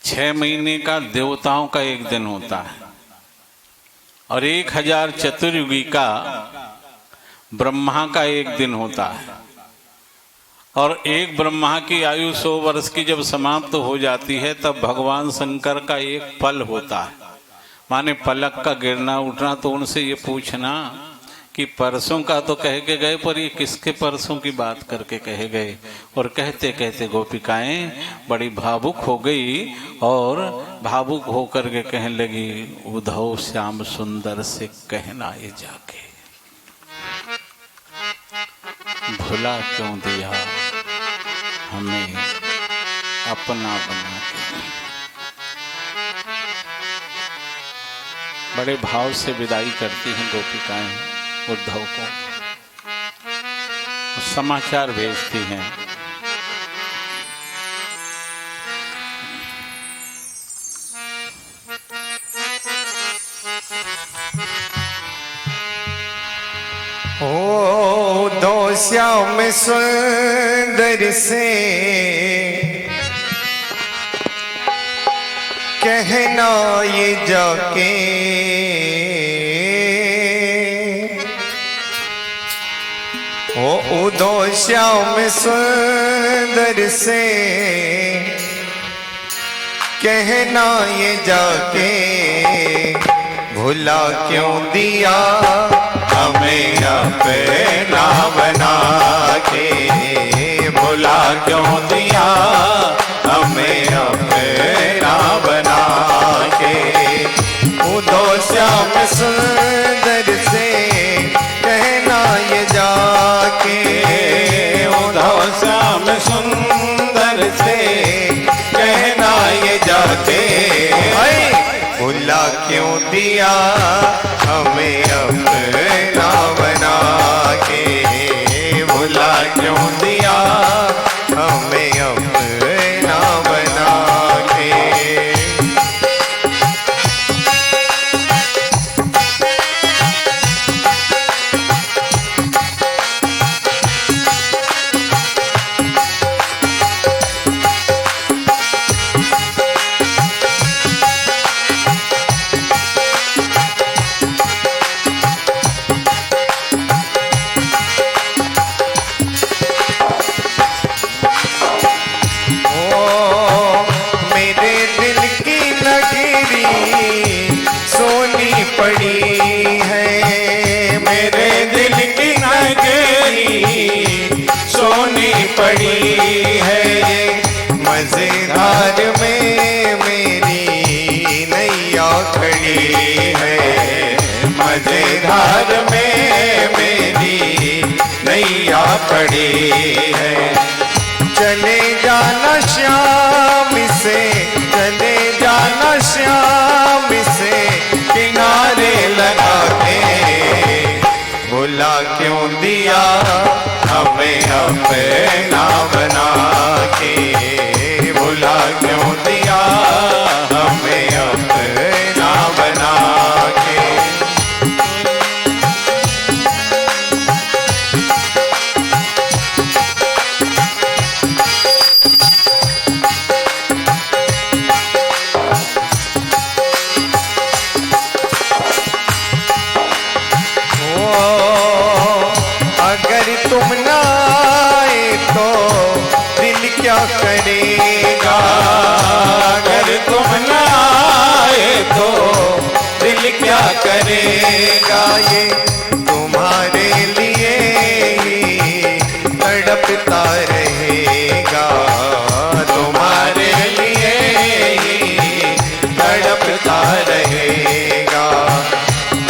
6 महीने का देवताओं का एक दिन होता है, और 1000 चतुर्युगी का ब्रह्मा का एक दिन होता है। और एक ब्रह्मा की आयु 100 वर्ष की जब समाप्त हो जाती है तब भगवान शंकर का एक पल होता है, माने पलक का गिरना उठना। तो उनसे ये पूछना कि परसों का तो कह के गए, पर ये किसके परसों की बात करके कहे गए। और कहते कहते गोपिकाएं बड़ी भावुक हो गई, और भावुक होकर के कहने लगी, उद्धव श्याम सुंदर से कहना ये जाके, भुला क्यों दिया हमें अपना बना के। बड़े भाव से विदाई करती हैं गोपिकाएं उद्धव को, समाचार भेजती हैं। ओ दो श्याम सुंदर से कहना ये जाके, ओ दो श्याम सुंदर से कहना ये जाके, भुला क्यों दिया हमें अपना बना के, भुला क्यों दिया हमें अपना बना के। उदो श्याम सुंदर से कहना ये जाके, उदो श्याम सुंदर से कहना ये जाके, भुला क्यों दिया हमें अपना बना के, भुला क्यों दिया हमें अपना बना के। पड़ी है मेरे दिल की नगरी, सोनी पड़ी है ये मजेदार में मेरी नैया खड़ी है, मजेदार में मेरी नैया खड़ी है। चले जाना श्याम से, चले जाना श्याम से किनारे लगा के, भुला क्यों दिया हमें अपना बना के, भुला क्यों दिया हमें अपना बना के। तुम ना आए तो दिल क्या करेगा, अगर तुम ना आए तो दिल क्या करेगा। ये तुम्हारे लिए ही तड़पता रहेगा, तुम्हारे लिए ही तड़पता रहेगा।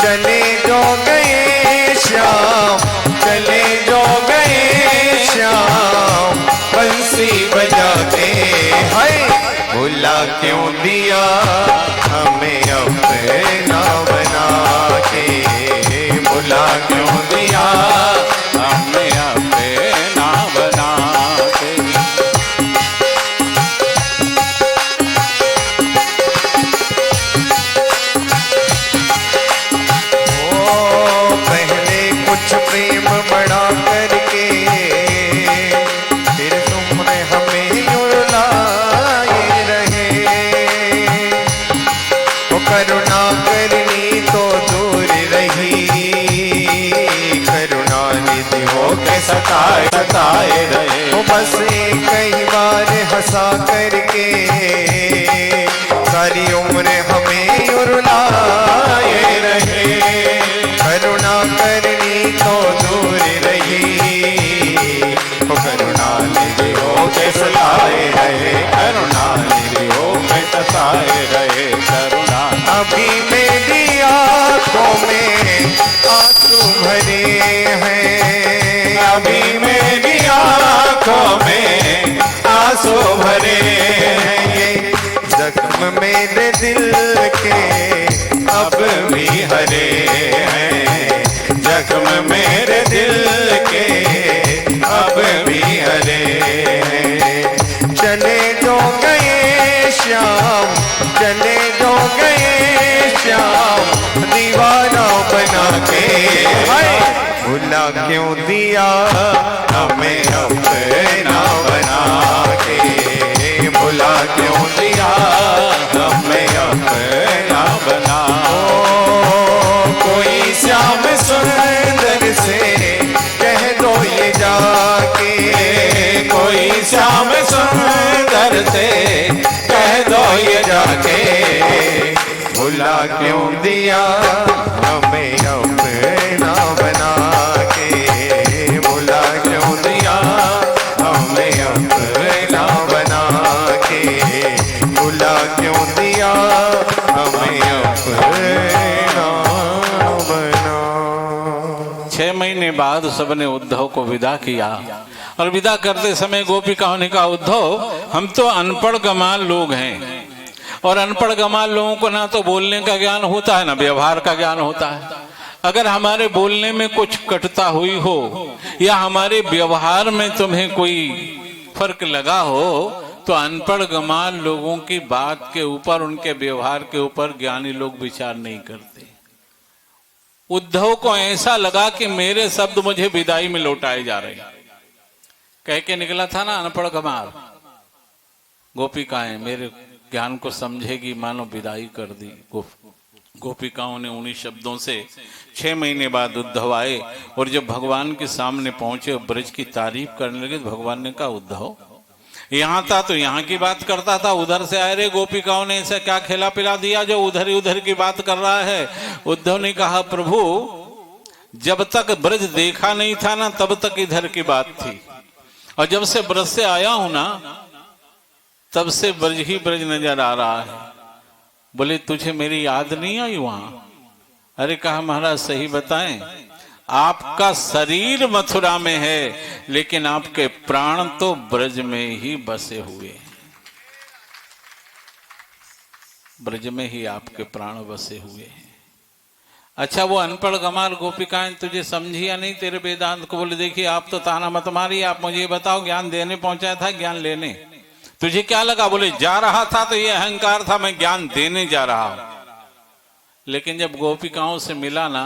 चले जो गए श्याम, चले जो गए श्याम बंसी बजाते, हाय भुला क्यों दिया हमें अपना बना के, सताए रहे करुणा। अभी मेरी आंखों में आंसू भरे हैं, अभी मेरी आंखों में आंसू भरे हैं, ये जख्म मेरे दिल के अब भी हरे हैं, जख्म मेरे दिल के अब भी हरे हैं। चले जो गए श्याम, चले जो गए श्याम, दीवाना बना के भुला क्यों दिया हमें अपना बना के, भुला क्यों दिया हमें अपना बना। कोई श्याम सुंदर से कह दो ये जाके, कोई श्याम सुंदर से कह दो ये जाके, भुला क्यों दिया हमें अपना बना के, भुला क्यों दिया हमें अपना बना के, भुला क्यों दिया हमें अपना बना। 6 महीने बाद सबने उद्धव को विदा किया और विदा करते समय गोपिकाओं ने कहा, उद्धव हम तो अनपढ़ गमाल लोग हैं और अनपढ़ गमाल लोगों को ना तो बोलने का ज्ञान होता है ना व्यवहार का ज्ञान होता है। अगर हमारे बोलने में कुछ कटता हुई हो या हमारे व्यवहार में तुम्हें कोई फर्क लगा हो तो अनपढ़ गमाल लोगों की बात के ऊपर, उनके व्यवहार के ऊपर ज्ञानी लोग विचार नहीं करते। उद्धव को ऐसा लगा कि मेरे शब्द मुझे विदाई में लौटाए जा रहे हैं। कह के निकला था ना अनपढ़ गमाल, गोपिकाएं मेरे ज्ञान को समझेगी, मानो विदाई कर दी। गोपिकाओं ने उन्हीं शब्दों से 6 महीने बाद उद्धव आए और जब भगवान के सामने पहुंचे ब्रज की तारीफ करने लगे तो भगवान ने कहा, उद्धव यहाँ था तो यहाँ की बात करता था, उधर से आए रे गोपिकाओं ने ऐसा क्या खिला पिला दिया जो उधर ही उधर की बात कर रहा है। उद्धव ने कहा, प्रभु जब तक ब्रज देखा नहीं था ना तब तक इधर की बात थी, और जब से ब्रज से आया हूं ना तब से ब्रज ही ब्रज नजर आ रहा है। बोले तुझे मेरी याद नहीं आई वहां? अरे कहा महाराज सही बताएं, आपका शरीर मथुरा में है लेकिन आपके प्राण तो ब्रज में ही बसे हुए हैं, ब्रज में ही आपके प्राण बसे हुए हैं। अच्छा वो अनपढ़ गमाल गोपिकाएं तुझे समझी या नहीं तेरे वेदांत को? बोले देखिए आप तो ताना मत मारिए, आप मुझे बताओ ज्ञान देने पहुंचा था ज्ञान लेने? तुझे क्या लगा? बोले जा रहा था तो ये अहंकार था मैं ज्ञान देने जा रहा हूं। लेकिन जब गोपिकाओं से मिला ना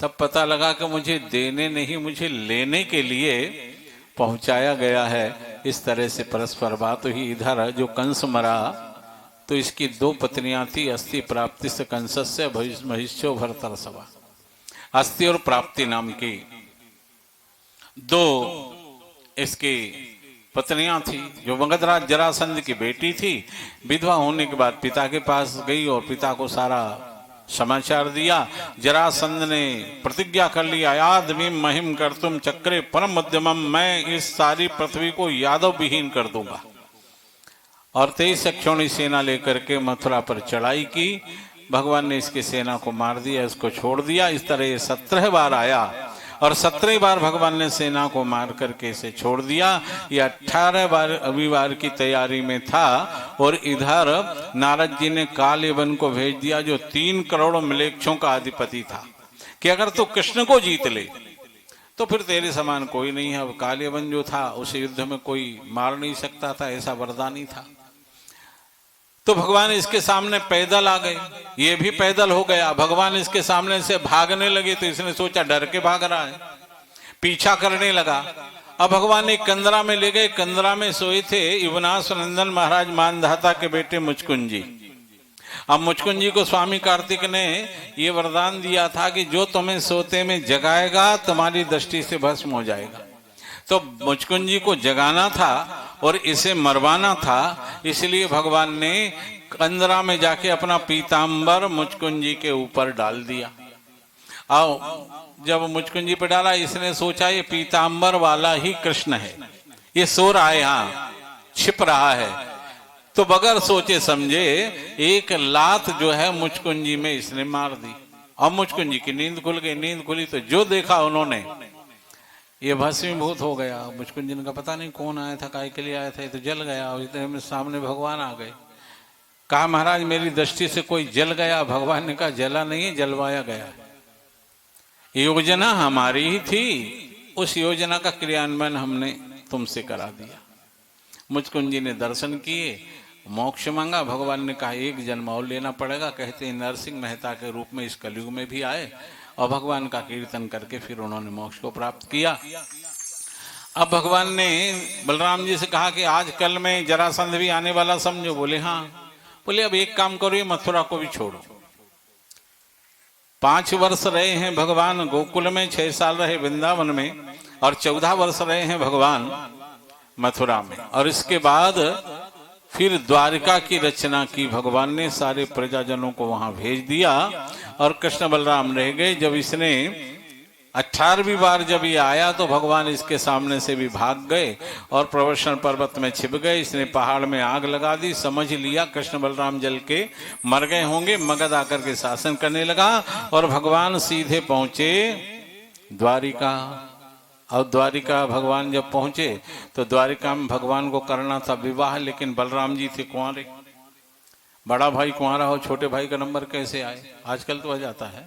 तब पता लगा कि मुझे देने नहीं मुझे लेने के लिए पहुंचाया गया है। इस तरह से परस्पर बात हुई। इधर जो कंस मरा तो इसकी 2 पत्नियां थी, अस्थि प्राप्ति से कंसस्य महिष्यो भरतर्षभा। अस्थि और प्राप्ति नाम की 2 इसकी पत्नियां थी जो मगधराज जरासंध की बेटी थी। विधवा होने के बाद पिता के पास गई और पिता को सारा समाचार दिया। जरासंध ने प्रतिज्ञा कर लिया, यादवी महिम कर तुम चक्रे परम मध्यमम, मैं इस सारी पृथ्वी को यादव विहीन कर दूंगा। और 23 अक्षौणी सेना लेकर के मथुरा पर चढ़ाई की। भगवान ने इसकी सेना को मार दिया, इसको छोड़ दिया। इस तरह ये 17 बार आया और 17 बार भगवान ने सेना को मार करके इसे छोड़ दिया। ये 18 बार अभिवार की तैयारी में था और इधर नारद जी ने कालयवन को भेज दिया जो 3 करोड़ मलेच्छों का अधिपति था कि अगर तू कृष्ण को जीत ले तो फिर तेरे समान कोई नहीं है। अब कालयवन जो था उस युद्ध में कोई मार नहीं सकता था, ऐसा वरदान ही था। तो भगवान इसके सामने पैदल आ गए, ये भी पैदल हो गया। भगवान इसके सामने से भागने लगे तो इसने सोचा डर के भाग रहा है, पीछा करने लगा। अब भगवान एक कंदरा में ले गए। कंदरा में सोए थे युवनाश नंदन महाराज मानधाता के बेटे मुचकुंद जी। अब मुचकुंद जी को स्वामी कार्तिक ने ये वरदान दिया था कि जो तुम्हें सोते में जगाएगा तुम्हारी दृष्टि से भस्म हो जाएगा। तो मुचकुंद जी को जगाना था और इसे मरवाना था, इसलिए भगवान ने कंदरा में जाके अपना पीतांबर मुचकुंद जी के ऊपर डाल दिया। आओ जब मुचकुंद जी पे डाला इसने सोचा ये पीतांबर वाला ही कृष्ण है, ये सो रहा है, यहाँ छिप रहा है। तो बगैर सोचे समझे एक लात जो है मुचकुंजी में इसने मार दी और मुचकुंजी की नींद खुल गई। नींद खुली तो जो देखा उन्होंने, ये भस्मीभूत हो गया। मुचकुंजी ने कहा पता नहीं कौन आया था, काय के लिए आया था, ये तो जल गया। इतने में सामने भगवान आ गए। कहा महाराज मेरी दृष्टि से कोई जल गया। भगवान ने कहा जला नहीं, जलवाया गया। योजना हमारी ही थी, उस योजना का क्रियान्वयन हमने तुमसे करा दिया। मुचकुंजी ने दर्शन किए, मोक्ष मांगा। भगवान ने कहा एक जन्म और लेना पड़ेगा। कहते हैं नरसिंह मेहता के रूप में इस कलयुग में भी आए और भगवान का कीर्तन करके फिर उन्होंने मोक्ष को प्राप्त किया। अब भगवान ने बलराम जी से कहा कि आज कल में जरासंध भी आने वाला समझो। बोले हाँ। बोले अब एक काम करो, ये मथुरा को भी छोड़ो। 5 वर्ष रहे हैं भगवान गोकुल में, 6 साल रहे वृंदावन में और 14 वर्ष रहे हैं भगवान मथुरा में। और इसके बाद फिर द्वारिका की रचना की भगवान ने, सारे प्रजाजनों को वहां भेज दिया और कृष्ण बलराम रह गए। जब इसने 18वीं बार जब ये आया तो भगवान इसके सामने से भी भाग गए और प्रवसन पर्वत में छिप गए। इसने पहाड़ में आग लगा दी। समझ लिया कृष्ण बलराम जल के मर गए होंगे। मगध आकर के शासन करने लगा और भगवान सीधे पहुंचे द्वारिका। और द्वारिका भगवान जब पहुंचे तो द्वारिका में भगवान को करना था विवाह, लेकिन बलराम जी थे कुंवारे। बड़ा भाई कुंवारा हो, छोटे भाई का नंबर कैसे आए? आजकल तो आ जाता है,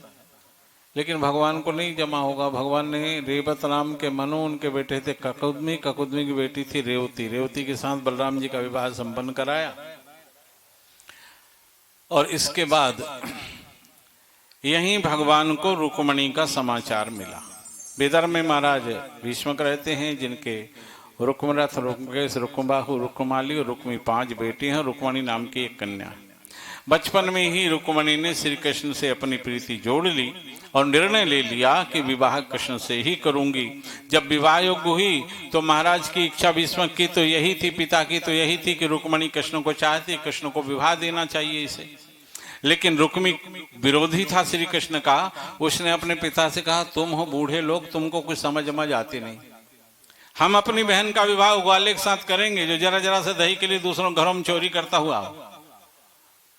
लेकिन भगवान को नहीं जमा होगा। भगवान ने रेवत नाम के मनु, उनके बेटे थे ककुदमी, ककुदमी की बेटी थी रेवती, रेवती के साथ बलराम जी का विवाह संपन्न कराया। और इसके बाद यहीं भगवान को रुक्मणी का समाचार मिला। विदर्भ में महाराज भीष्मक रहते हैं, जिनके रुक्मरथ, रुक्मकेश, रुक्मबाहु, रुक्माली और रुक्मी 5 बेटी हैं। रुक्मणी नाम की एक कन्या है। बचपन में ही रुक्मणी ने श्री कृष्ण से अपनी प्रीति जोड़ ली और निर्णय ले लिया कि विवाह कृष्ण से ही करूंगी। जब विवाह योग्य हुई तो महाराज की इच्छा भीष्मक की तो यही थी, पिता की तो यही थी कि रुक्मणी कृष्ण को चाहती, कृष्ण को विवाह देना चाहिए इसे। लेकिन रुक्मी विरोधी था श्री कृष्ण का। उसने अपने पिता से कहा तुम हो बूढ़े लोग, तुमको कुछ समझ आती नहीं, हम अपनी बहन का विवाह ग्वाले के साथ करेंगे जो जरा जरा से दही के लिए दूसरों घरों में चोरी करता हुआ।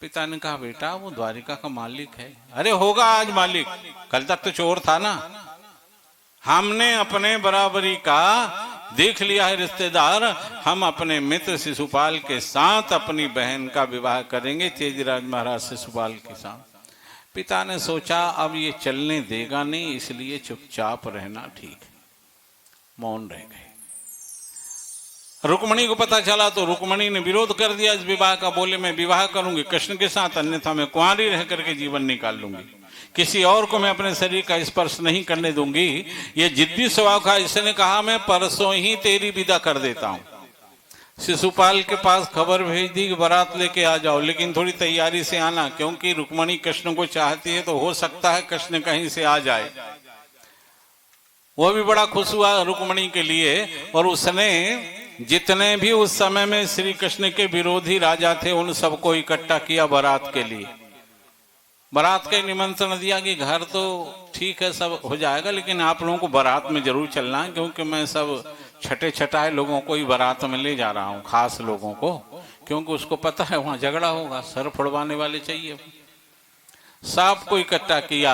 पिता ने कहा बेटा वो द्वारिका का मालिक है। अरे होगा आज मालिक, कल तक तो चोर था ना। हमने अपने बराबरी का देख लिया है रिश्तेदार, हम अपने मित्र शिशुपाल के साथ अपनी बहन का विवाह करेंगे, तेजराज महाराज शिशुपाल के साथ। पिता ने सोचा अब ये चलने देगा नहीं, इसलिए चुपचाप रहना ठीक, मौन रह गए। रुक्मणी को पता चला तो रुक्मणी ने विरोध कर दिया इस विवाह का। बोले मैं विवाह करूंगी कृष्ण के साथ, अन्यथा मैं कुंवारी रह करके जीवन निकाल लूंगी, किसी और को मैं अपने शरीर का स्पर्श नहीं करने दूंगी। ये जिद्दी स्वभाव का। इसने कहा मैं परसों ही तेरी विदा कर देता हूं। शिशुपाल के पास खबर भेज दी कि बारात लेके आ जाओ, लेकिन थोड़ी तैयारी से आना, क्योंकि रुक्मणी कृष्ण को चाहती है तो हो सकता है कृष्ण कहीं से आ जाए। वो भी बड़ा खुश हुआ रुक्मणी के लिए। और उसने जितने भी उस समय में श्री कृष्ण के विरोधी राजा थे उन सबको इकट्ठा किया बारात के लिए। बारात का निमंत्रण दिया कि घर तो ठीक है सब हो जाएगा, लेकिन आप लोगों को बारात में जरूर चलना है, क्योंकि मैं सब छठे छठाए लोगों को ही बारात में ले जा रहा हूँ, खास लोगों को, क्योंकि उसको पता है वहां झगड़ा होगा, सर फुड़वाने वाले चाहिए। सबको इकट्ठा किया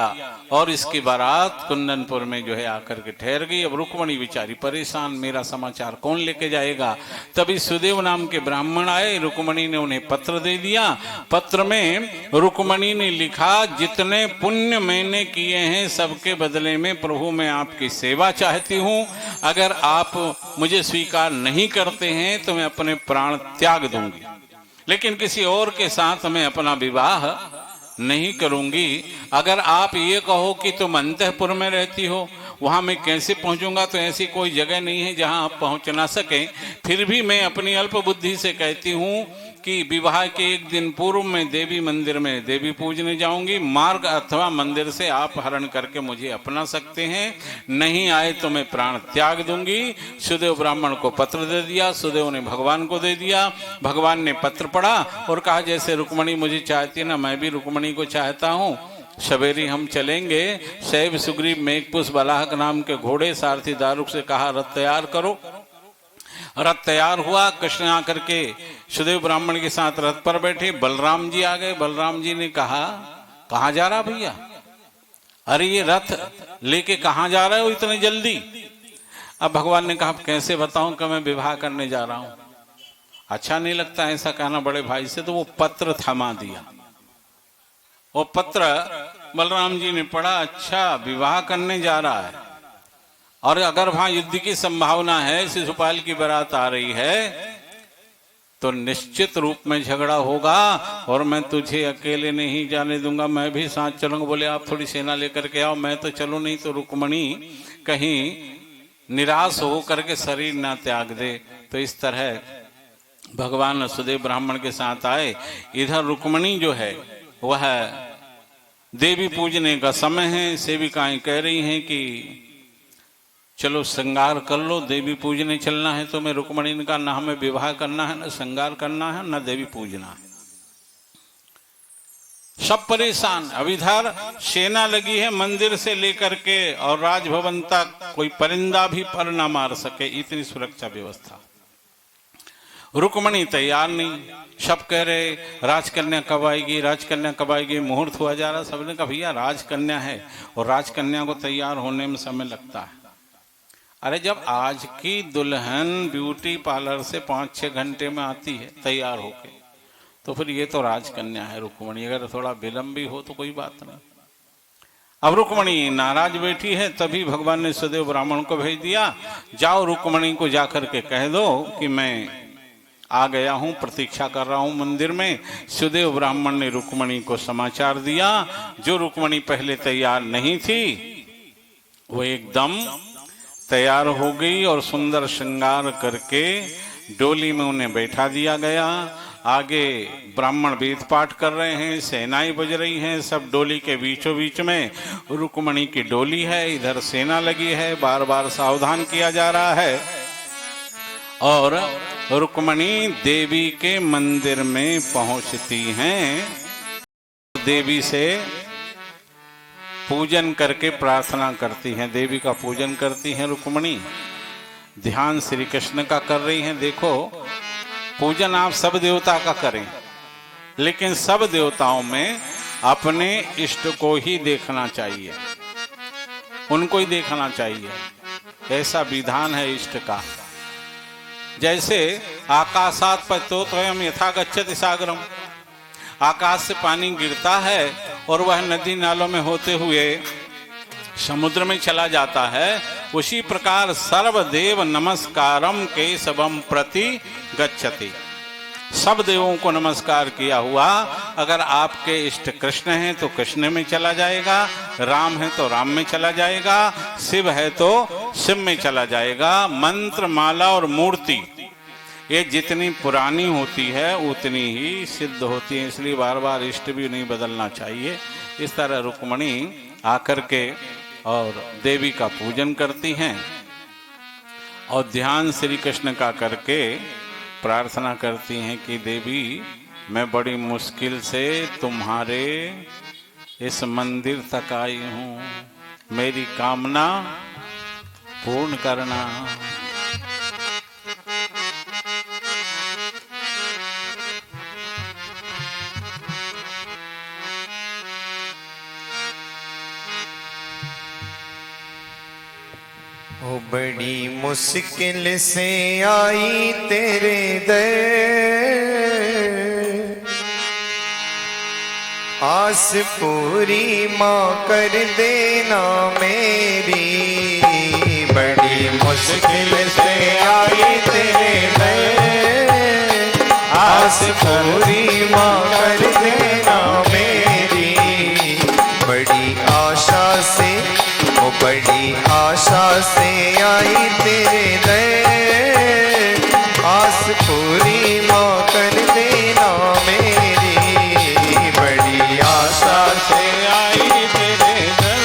और इसकी बारात कुंदनपुर में जो है आकर के ठहर गई। अब रुक्मणी बेचारी परेशान, मेरा समाचार कौन लेके जाएगा। तभी सुदेव नाम के ब्राह्मण आए, रुक्मणी ने उन्हें पत्र दे दिया। पत्र में रुक्मणी ने लिखा जितने पुण्य मैंने किए हैं सबके बदले में प्रभु मैं आपकी सेवा चाहती हूँ। अगर आप मुझे स्वीकार नहीं करते हैं तो मैं अपने प्राण त्याग दूंगी, लेकिन किसी और के साथ मैं अपना विवाह नहीं करूंगी। अगर आप ये कहो कि तुम अंतःपुर में रहती हो, वहां मैं कैसे पहुंचूंगा, तो ऐसी कोई जगह नहीं है जहां आप पहुंच ना सके। फिर भी मैं अपनी अल्प बुद्धि से कहती हूं कि विवाह के एक दिन पूर्व में देवी मंदिर में देवी पूजने जाऊंगी। मार्ग अथवा मंदिर से आप हरण करके मुझे अपना सकते हैं, नहीं आए तो मैं प्राण त्याग दूंगी। सुदेव ब्राह्मण को पत्र दे दिया, सुदेव ने भगवान को दे दिया। भगवान ने पत्र पढ़ा और कहा जैसे रुक्मणी मुझे चाहती है ना, मैं भी रुक्मणी को चाहता हूँ। सवेरे हम चलेंगे। शैव सुग्रीव मेघपुष बलाहक नाम के घोड़े सारथी दारुक से कहा रथ तैयार करो। रथ तैयार हुआ, कृष्ण आकर के सुदेव ब्राह्मण के साथ रथ पर बैठे, बलराम जी आ गए। बलराम जी ने कहा, कहाँ जा रहा भैया? अरे ये रथ लेके कहाँ जा रहे हो इतने जल्दी? अब भगवान ने कहा, कैसे बताऊं कि मैं विवाह करने जा रहा हूं। अच्छा नहीं लगता ऐसा कहना बड़े भाई से, तो वो पत्र थमा दिया। वो पत्र बलराम जी ने पढ़ा, अच्छा विवाह करने जा रहा है, और अगर वहां युद्ध की संभावना है, शिशुपाल की बारात आ रही है, तो निश्चित रूप में झगड़ा होगा और मैं तुझे अकेले नहीं जाने दूंगा, मैं भी साथ चलूंगा। बोले आप थोड़ी सेना लेकर के आओ, मैं तो चलूं नहीं तो रुक्मणी कहीं निराश हो करके शरीर ना त्याग दे। तो इस तरह भगवान सुदेव ब्राह्मण के साथ आए। इधर रुक्मणी जो है वह देवी पूजने का समय है, सेविकाएं कह रही हैं कि चलो श्रृंगार कर लो, देवी पूजने चलना है। तो मैं रुक्मणी ने कहा, ना हमें विवाह करना है, ना श्रृंगार करना है, ना देवी पूजना है। सब परेशान। अब इधर सेना लगी है मंदिर से लेकर के और राजभवन तक, कोई परिंदा भी पर ना मार सके, इतनी सुरक्षा व्यवस्था। रुक्मणी तैयार नहीं, सब कह रहे राजकन्या कब आएगी, राजकन्या कब आएगी, मुहूर्त हुआ जा रहा। सबने कहा भैया राजकन्या है और राजकन्या को तैयार होने में समय लगता है। अरे जब आज की दुल्हन ब्यूटी पार्लर से 5-6 घंटे में आती है तैयार होके, तो फिर ये तो राजकन्या है रुक्मणी, अगर थोड़ा विलंब भी हो तो कोई बात नहीं। अब रुक्मणी नाराज बैठी है, तभी भगवान ने सुदेव ब्राह्मण को भेज दिया, जाओ रुक्मणी को जाकर के कह दो कि मैं आ गया हूं, प्रतीक्षा कर रहा हूं मंदिर में। सुदेव ब्राह्मण ने रुक्मणी को समाचार दिया। जो रुक्मणी पहले तैयार नहीं थी वो एकदम तैयार हो गई और सुंदर श्रृंगार करके डोली में उन्हें बैठा दिया गया। आगे ब्राह्मण वेद पाठ कर रहे हैं, सेनाएं बज रही हैं, सब डोली के बीचों बीच में रुक्मणी की डोली है, इधर सेना लगी है, बार बार सावधान किया जा रहा है। और रुक्मणी देवी के मंदिर में पहुंचती हैं, देवी से पूजन करके प्रार्थना करती हैं, देवी का पूजन करती हैं रुक्मणी। ध्यान श्री कृष्ण का कर रही हैं। देखो पूजन आप सब देवता का करें, लेकिन सब देवताओं में अपने इष्ट को ही देखना चाहिए, उनको ही देखना चाहिए, ऐसा विधान है इष्ट का। जैसे आकाशात पतितोऽयं यथा गच्छति सागरम, आकाश से पानी गिरता है और वह नदी नालों में होते हुए समुद्र में चला जाता है, उसी प्रकार सर्वदेव नमस्कारम केशवम प्रति गच्छति। सब देवों को नमस्कार किया हुआ अगर आपके इष्ट कृष्ण हैं तो कृष्ण में चला जाएगा, राम है तो राम में चला जाएगा, शिव है तो शिव में चला जाएगा। मंत्र माला और मूर्ति ये जितनी पुरानी होती है उतनी ही सिद्ध होती है, इसलिए बार बार इष्ट भी नहीं बदलना चाहिए। इस तरह रुक्मणी आकर के और देवी का पूजन करती हैं और ध्यान श्री कृष्ण का करके प्रार्थना करती हैं कि देवी मैं बड़ी मुश्किल से तुम्हारे इस मंदिर तक आई हूँ, मेरी कामना पूर्ण करना। ओ बड़ी मुश्किल से आई तेरे दर, आस पूरी माँ कर देना मेरी। बड़ी मुश्किल से आई तेरे दर, आस पूरी माँ कर देना मेरी। बड़ी आशा से वो बड़ी आशा से आई तेरे दर, आस पूरी माँ कर देना मेरी। बड़ी आशा से आई तेरे दर,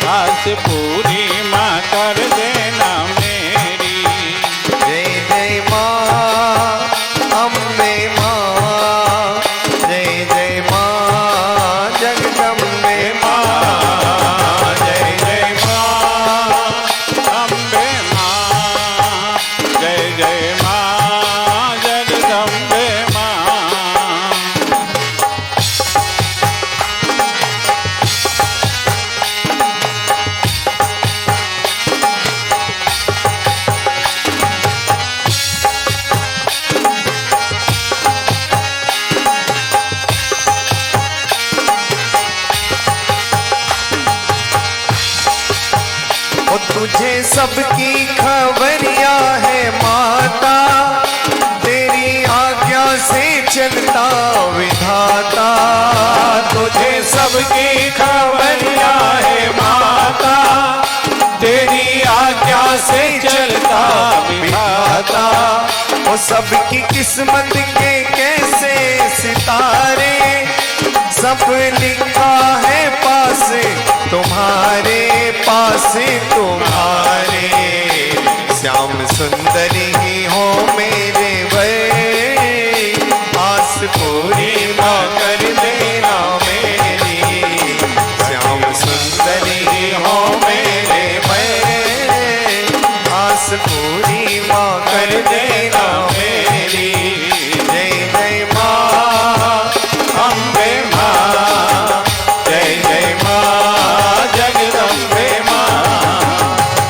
आस पूरी माँ कर देना मेरी। जय जय माँ अम्बे माँ, जय जय माँ जगदम्बे माँ, जय जय माँ सबकी खबरिया है माता, तेरी आज्ञा से चलता विधाता। तुझे सबकी खबरिया है माता, तेरी आज्ञा से चलता विधाता। वो सबकी किस्मत के कैसे सितारे, सब लिखा है पास तुम्हारे, पास तुम्हारे। श्याम सुंदरी ही हो मेरे भाई, आस पूरी माँ कर देना मेरी। श्याम सुंदरी ही हो मेरे भाई, आस पूरी माँ कर देना मेरी। जय जय माँ अम्बे माँ, जय जय माँ जगदम्बे माँ,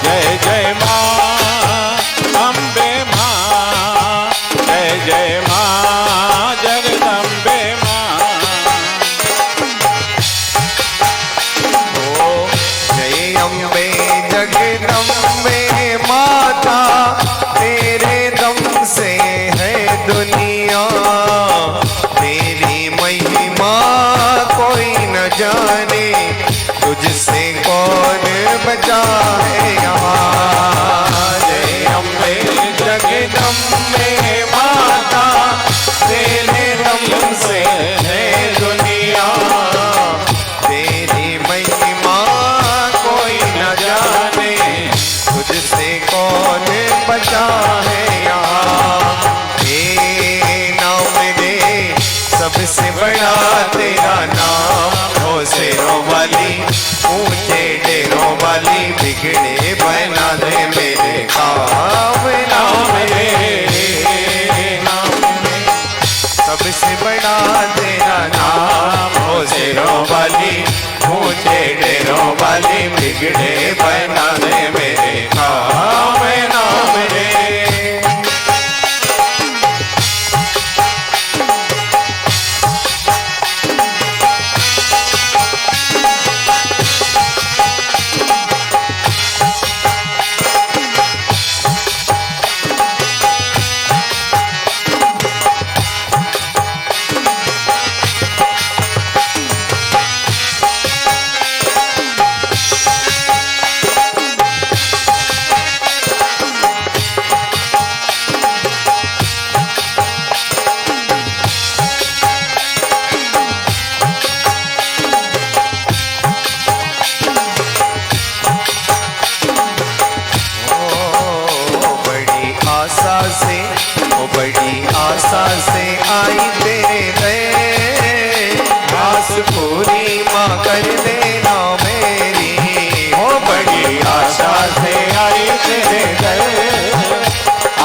जय जय माँ अम्बे माँ, जय जय माँ जगदम्बे माँ। जय अम्बे जगदम्बे माता, तेरे दम से है दुनिया, तेरी महिमा कोई न जाने, तुझसे कौन बचा है यहाँ। जय अम्बे जगदम्बे माता, तेरे दम से है दुनिया, तेरी महिमा कोई न जाने, तुझसे कौन बचा है यहाँ। हे नाम दे सबसे बड़ा तेरा नाम, हो शेरों वाली ऊंचे डेरों वाली, बिगड़े बना दे मेरे काम। नाम दे सबसे बड़ा तेरा नाम, हो शेरों वाली ऊंचे डेरों वाली, बिगड़े बना दे मेरे काम। नाम दे बड़ी आशा से आई तेरे दर, आस पूरी माँ कर देना मेरी। हो बड़ी आशा से आई तेरे दर,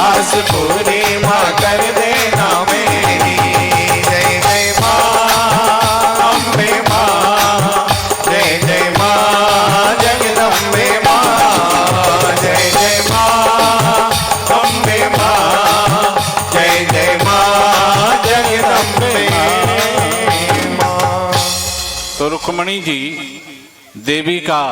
आस पूरी माँ कर देना मेरी। जय जय माँ अम्बे माँ, जय जय माँ जगदम्बे माँ, जय जय माँ अम्बे माँ, जय जय माँ जगदम्बे माँ। तो रुक्मणी जी देवी का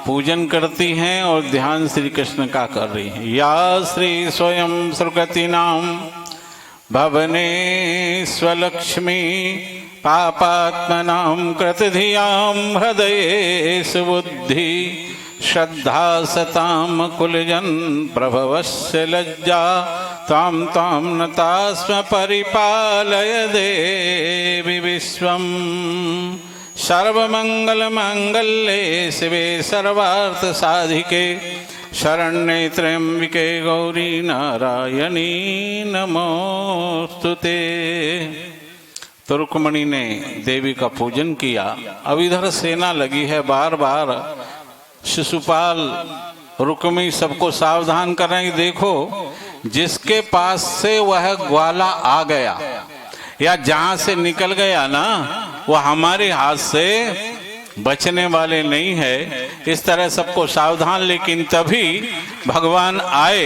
पूजन करती हैं और ध्यान श्री कृष्ण का कर रही हैं। या श्री स्वयं सुगति नाम भवने स्वलक्ष्मी पापात्मनां कृतधियां हृदये सुबुद्धि श्रद्धा सताम कुलजन प्रभवस्य लज्जा ताम ताम नतास्म परिपालय देवी विश्वम। सर्वमंगल मांगल्ये शिवे सर्वार्थ साधिके शरण्ये त्र्यंबिके गौरी नारायणी नमोस्तुते। तो रुक्मणी ने देवी का पूजन किया। अब इधर सेना लगी है, बार बार शिशुपाल रुक्मी सबको सावधान कर रहे हैं। देखो जिसके पास से वह ग्वाला आ गया या जहां से निकल गया ना, वह हमारे हाथ से बचने वाले नहीं है। इस तरह सबको सावधान। लेकिन तभी भगवान आए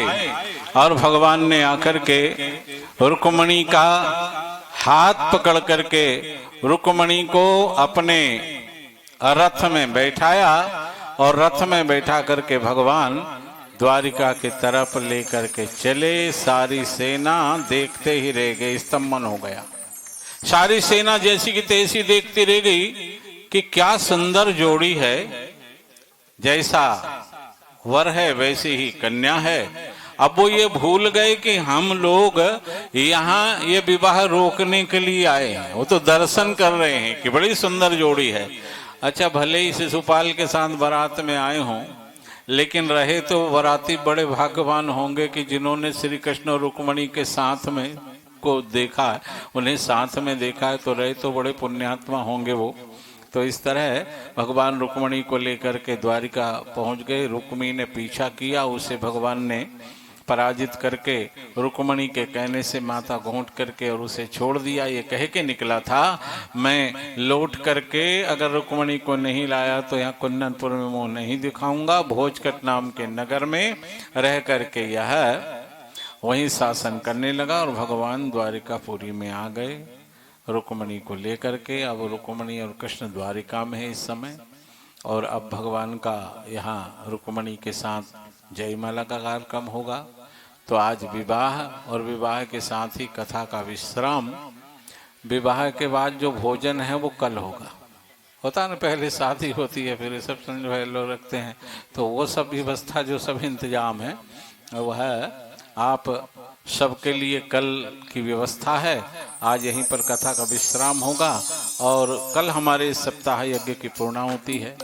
और भगवान ने आकर के रुक्मणी का हाथ पकड़ करके रुक्मणी को अपने रथ में बैठाया और रथ में बैठा करके भगवान द्वारिका की तरफ लेकर के चले। सारी सेना देखते ही रह गई, स्तंभन हो गया। सारी सेना जैसी की तैसी देखती रह गई कि क्या सुंदर जोड़ी है, जैसा वर है वैसी ही कन्या है। अब वो ये भूल गए कि हम लोग यहाँ ये विवाह रोकने के लिए आए हैं, वो तो दर्शन कर रहे हैं कि बड़ी सुंदर जोड़ी है। अच्छा, भले ही शिशुपाल के साथ बारात में आए हों, लेकिन रहे तो बाराती बड़े भाग्यवान होंगे कि जिन्होंने श्री कृष्ण और रुक्मणी के साथ में को देखा है, उन्हें साथ में देखा है, तो रहे तो बड़े पुण्यात्मा होंगे वो। तो इस तरह भगवान रुक्मणी को लेकर के द्वारिका पहुंच गए। रुक्मी ने पीछा किया, उसे भगवान ने पराजित करके रुक्मणी के कहने से माथा घोंट करके और उसे छोड़ दिया। ये कह के निकला था, मैं लौट करके अगर रुक्मणी को नहीं लाया तो यहाँ कुंदनपुर में मुंह नहीं दिखाऊंगा। भोजकट नाम के नगर में रह करके यह वहीं शासन करने लगा और भगवान द्वारिकापुरी में आ गए रुक्मणी को लेकर के। अब रुक्मणी और कृष्ण द्वारिका में है इस समय, और अब भगवान का यहाँ रुक्मणी के साथ जयमाला का कार्यक्रम होगा। तो आज विवाह और विवाह के साथ ही कथा का विश्राम। विवाह के बाद जो भोजन है वो कल होगा। होता है ना, पहले शादी होती है, फिर रिसेप्शन जो है लोग रखते हैं, तो वो सब व्यवस्था जो सब इंतजाम है वह आप सबके लिए कल की व्यवस्था है। आज यहीं पर कथा का विश्राम होगा और कल हमारे सप्ताह यज्ञ की पूर्णाहुति है।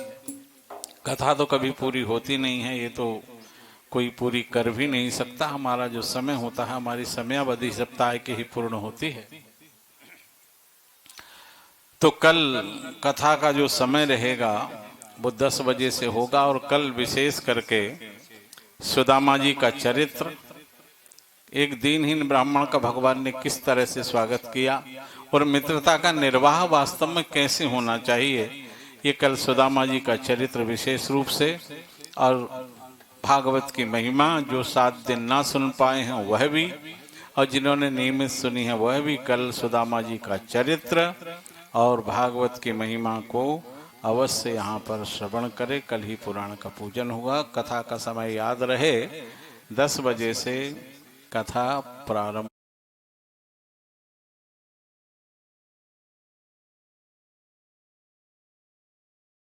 कथा तो कभी पूरी होती नहीं है, ये तो कोई पूरी कर भी नहीं सकता। हमारा जो समय होता है, हमारी समयावधि सप्ताह की ही पूर्ण होती है। तो कल कथा का जो समय रहेगा वो 10 बजे से होगा और कल विशेष करके सुदामा जी का चरित्र, एक दीनहीन ब्राह्मण का भगवान ने किस तरह से स्वागत किया और मित्रता का निर्वाह वास्तव में कैसे होना चाहिए, ये कल सुदामा जी का चरित्र विशेष रूप से, और भागवत की महिमा जो 7 दिन ना सुन पाए हैं वह भी, और जिन्होंने नियमित सुनी है वह भी कल सुदामा जी का चरित्र और भागवत की महिमा को अवश्य यहाँ पर श्रवण करे। कल ही पुराण का पूजन होगा। कथा का समय याद रहे, 10 बजे से कथा प्रारंभ।